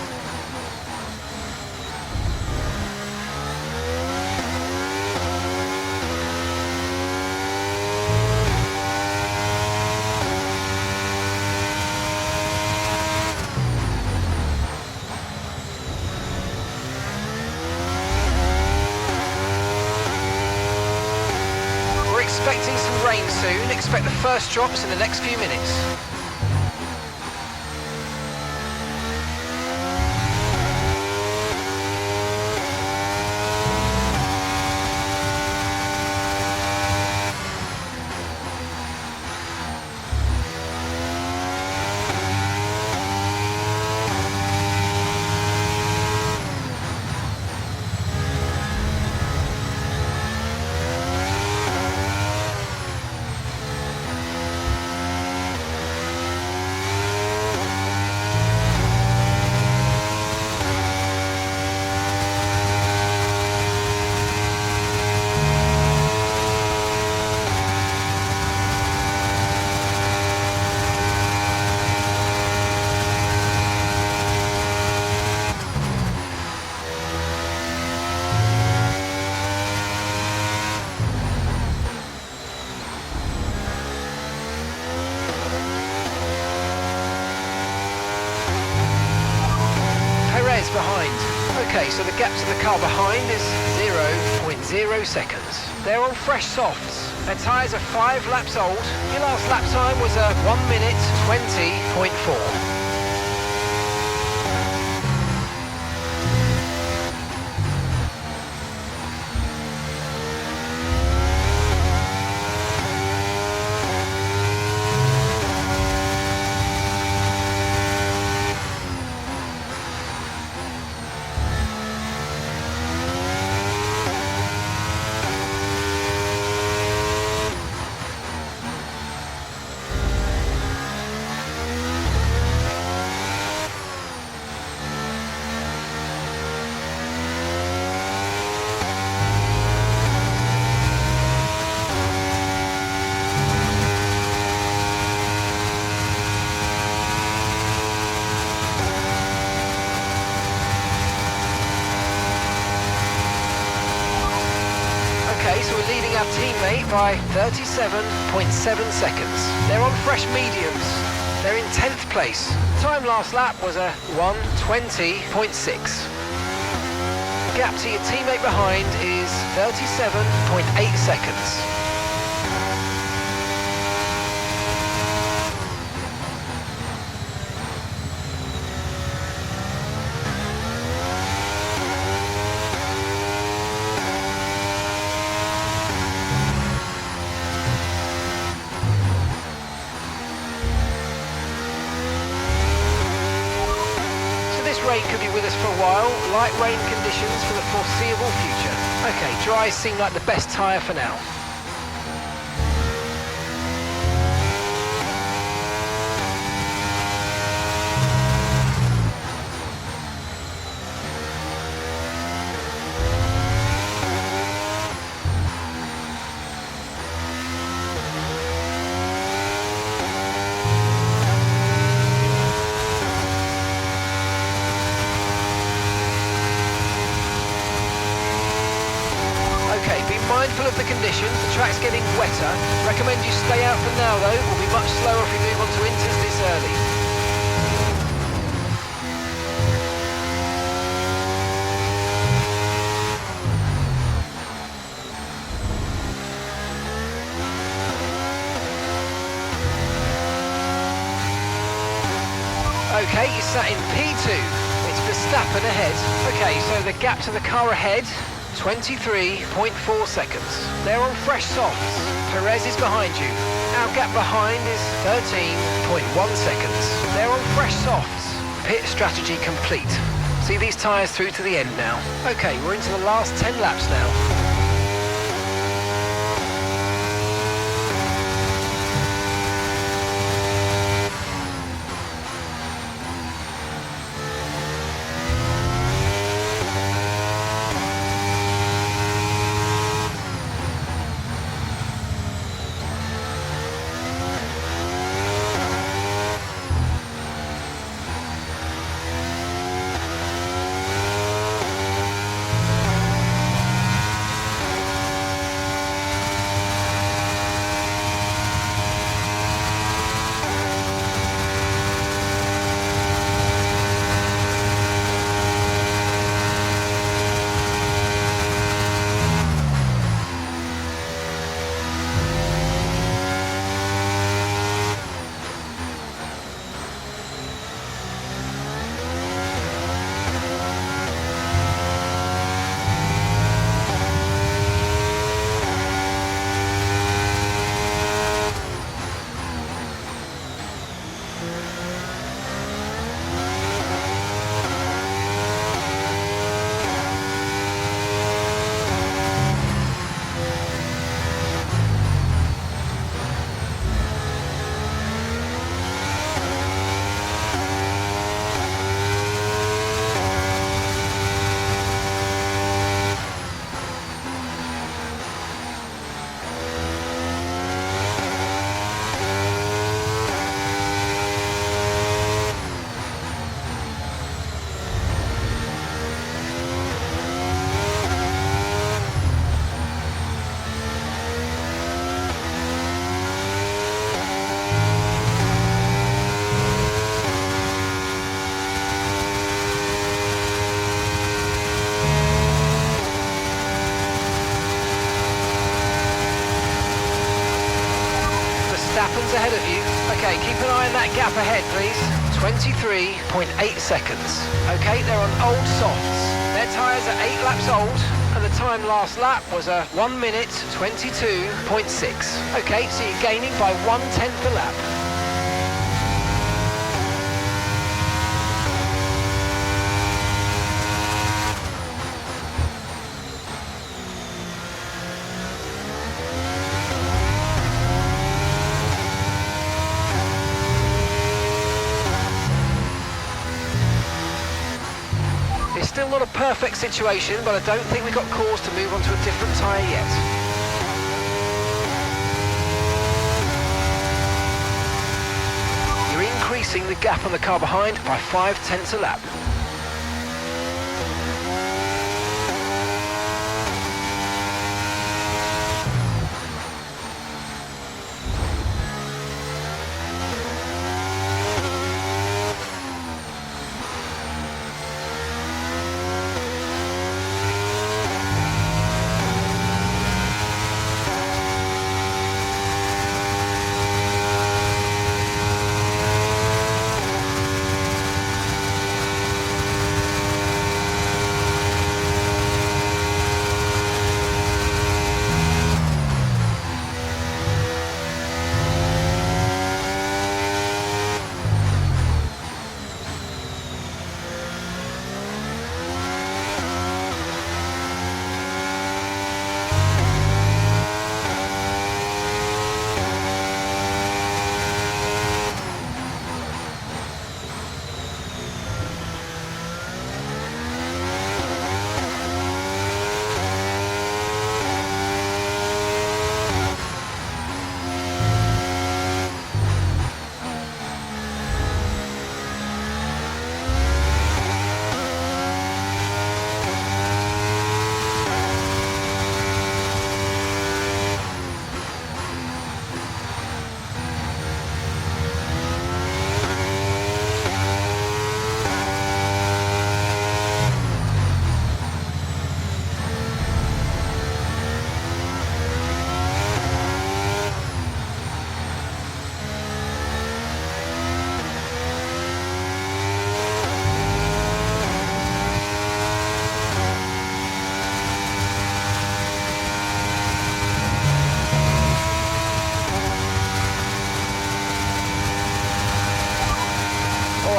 Expecting some rain soon. Expect the first drops in the next few minutes. Behind. Okay, so the gap to the car behind is 0.0 seconds. They're on fresh softs. Their tyres are 5 laps old. Your last lap time was a 1 minute 20.4. So we're leading our teammate by 37.7 seconds. They're on fresh mediums. They're in 10th place. Time last lap was a 1:20.6. Gap to your teammate behind is 37.8 seconds. rain could be with us for a while. Light rain conditions for the foreseeable future. Okay, dry seem like the best tyre for now. Mindful of the conditions, the track's getting wetter. Recommend you stay out for now though, we'll be much slower if we move on to inters this early. Okay, you sat in P2, it's Verstappen ahead. Okay, so the gap to the car ahead, 23.4 seconds. They're on fresh softs. Perez is behind you. Our gap behind is 13.1 seconds. They're on fresh softs. Pit strategy complete. See these tyres through to the end now. Okay, we're into the last 10 laps now. Verstappen's ahead of you. Okay, keep an eye on that gap ahead, please. 23.8 seconds. Okay, they're on old softs. Their tyres are 8 laps old, and the time last lap was a 1 minute 22.6. Okay, so you're gaining by 1/10 a lap. Still not a perfect situation, but I don't think we've got cause to move on to a different tyre yet. You're increasing the gap on the car behind by 5/10 a lap.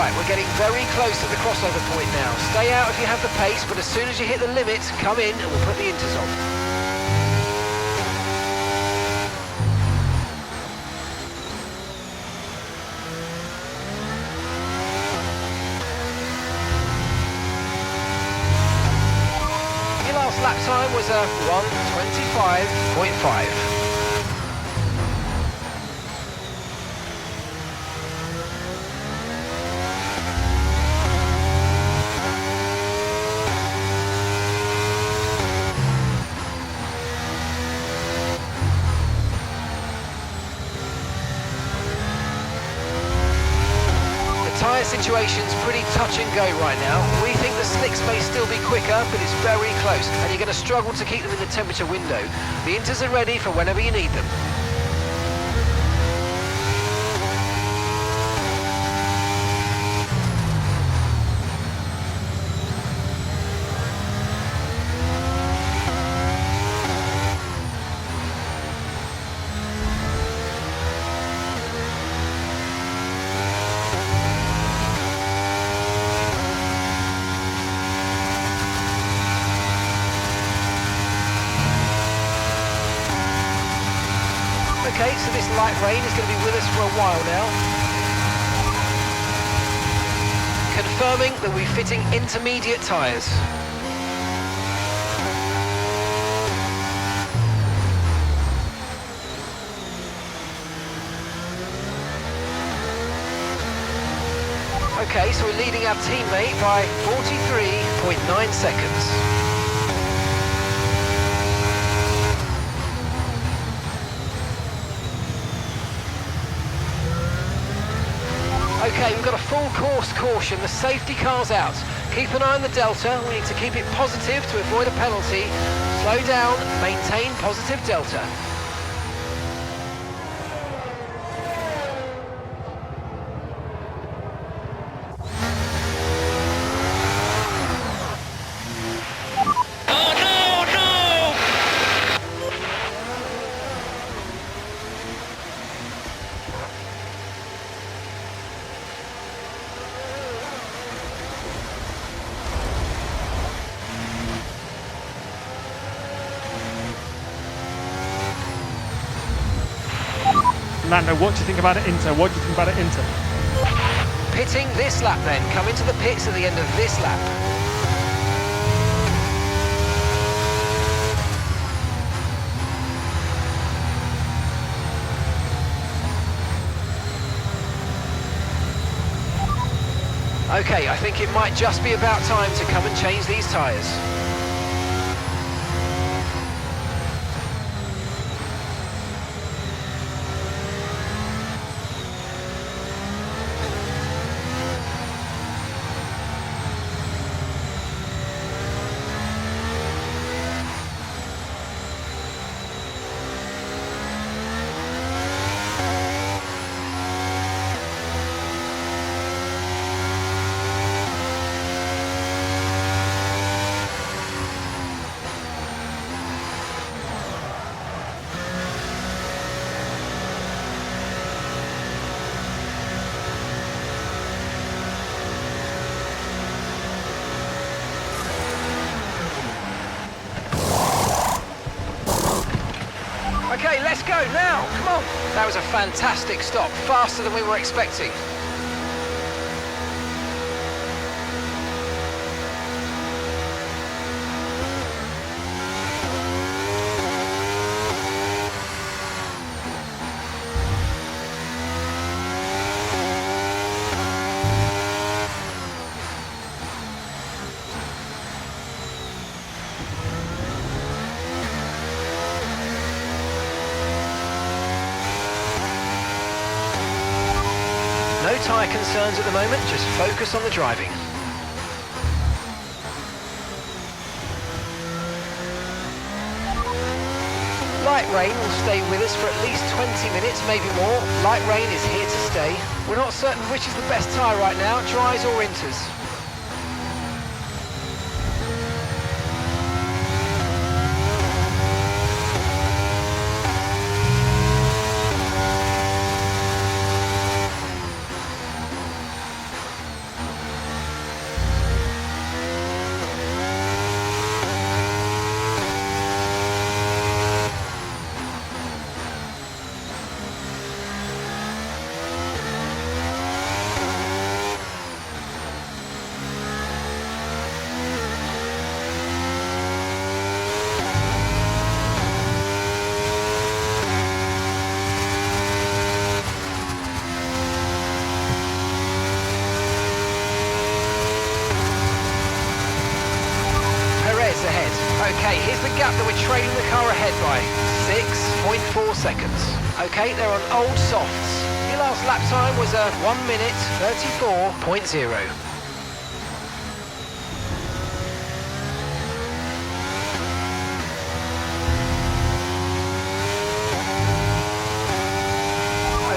Right, we're getting very close to the crossover point now. Stay out if you have the pace, but as soon as you hit the limits, come in and we'll put the inters on. Your last lap time was a 1:25.5. Tyre situation's pretty touch and go right now. We think the slicks may still be quicker, but it's very close, and you're going to struggle to keep them in the temperature window. The inters are ready for whenever you need them. Okay, so this light rain is going to be with us for a while now. Confirming that we're fitting intermediate tyres. Okay, so we're leading our teammate by 43.9 seconds. Okay, we've got a full course caution. The safety car's out. Keep an eye on the delta. We need to keep it positive to avoid a penalty. Slow down, maintain positive delta. Lando, what do you think about it, Inter? What do you think about it, Inter? Pitting this lap then. Come into the pits at the end of this lap. Okay, I think it might just be about time to come and change these tyres. Okay, let's go now, come on. That was a fantastic stop, faster than we were expecting. No tyre concerns at the moment, just focus on the driving. Light rain will stay with us for at least 20 minutes, maybe more. Light rain is here to stay. We're not certain which is the best tyre right now, dries or inters. 1.4 seconds. Okay, they're on old softs. Your last lap time was a 1 minute 34.0.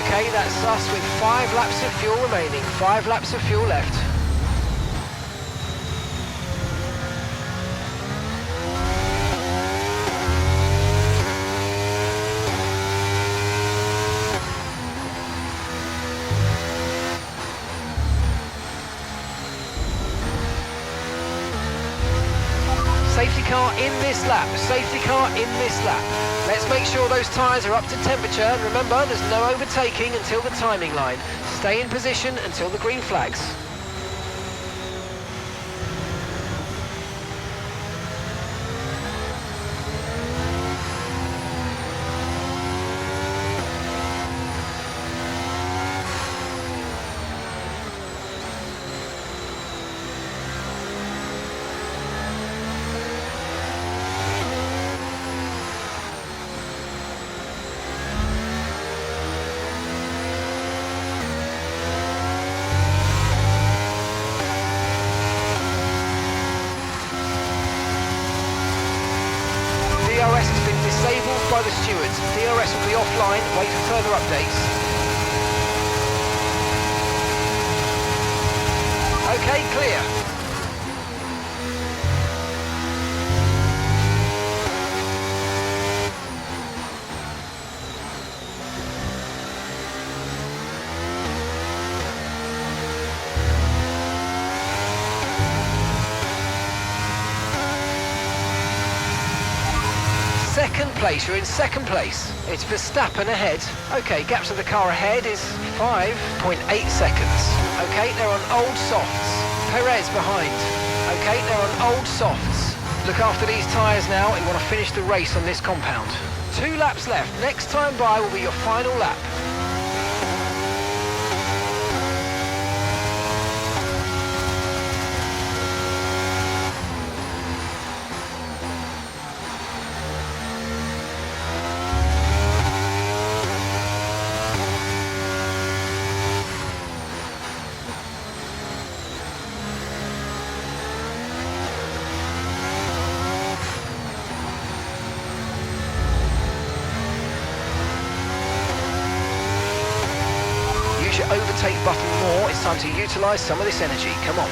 Okay, that's us with 5 laps of fuel remaining, 5 laps of fuel left. Safety car in this lap, safety car in this lap. Let's make sure those tyres are up to temperature, and remember, there's no overtaking until the timing line. Stay in position until the green flags. DRS has been disabled by the stewards. DRS will be offline, wait for further updates. Okay, clear. Second place, you're in second place. It's Verstappen ahead. Okay, gap to the car ahead is 5.8 seconds. Okay, they're on old softs. Perez behind. Okay, they're on old softs. Look after these tyres now, you want to finish the race on this compound. 2 laps left. Next time by will be your final lap. Use your overtake button more. It's time to utilise some of this energy. Come on.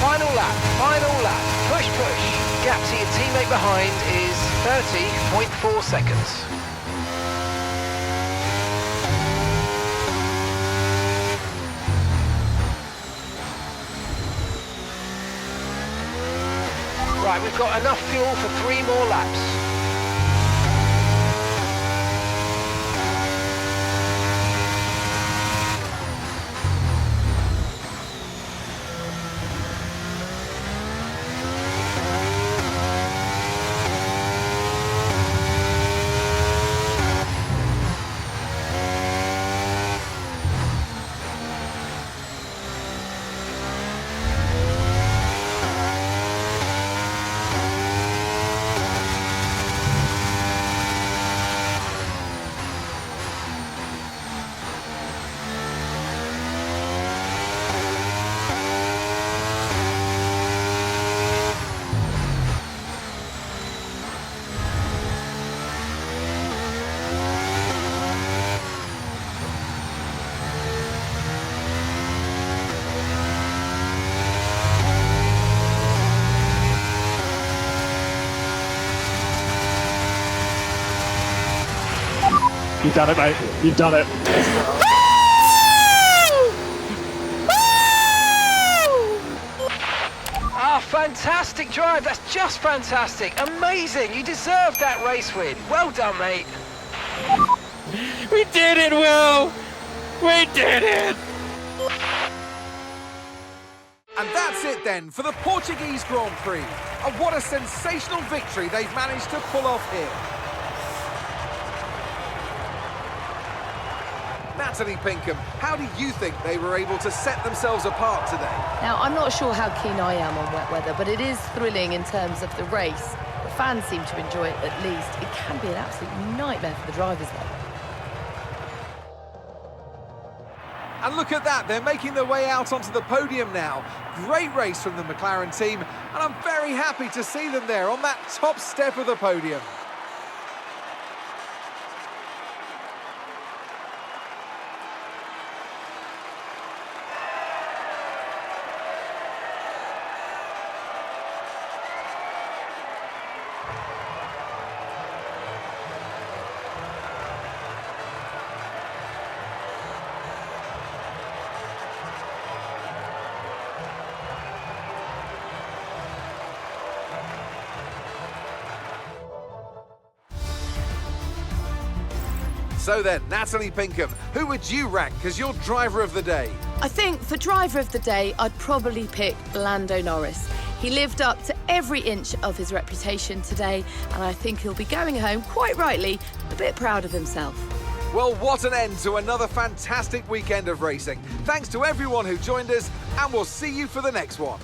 Final lap, final lap. Push, push. Gap to your teammate behind is 30.4 seconds. Right, we've got enough fuel for 3 more laps. You've done it, mate. You've done it. Ah, fantastic drive. That's just fantastic. Amazing. You deserved that race win. Well done, mate. We did it, Will! We did it! And that's it then for the Portuguese Grand Prix. And what a sensational victory they've managed to pull off here. Now, Natalie Pinkham, how do you think they were able to set themselves apart today? Now, I'm not sure how keen I am on wet weather, but it is thrilling in terms of the race. The fans seem to enjoy it at least. It can be an absolute nightmare for the drivers, though. And look at that, they're making their way out onto the podium now. Great race from the McLaren team, and I'm very happy to see them there on that top step of the podium. So then, Natalie Pinkham, who would you rank as your driver of the day? I think for driver of the day, I'd probably pick Lando Norris. He lived up to every inch of his reputation today, and I think he'll be going home, quite rightly, a bit proud of himself. Well, what an end to another fantastic weekend of racing. Thanks to everyone who joined us, and we'll see you for the next one.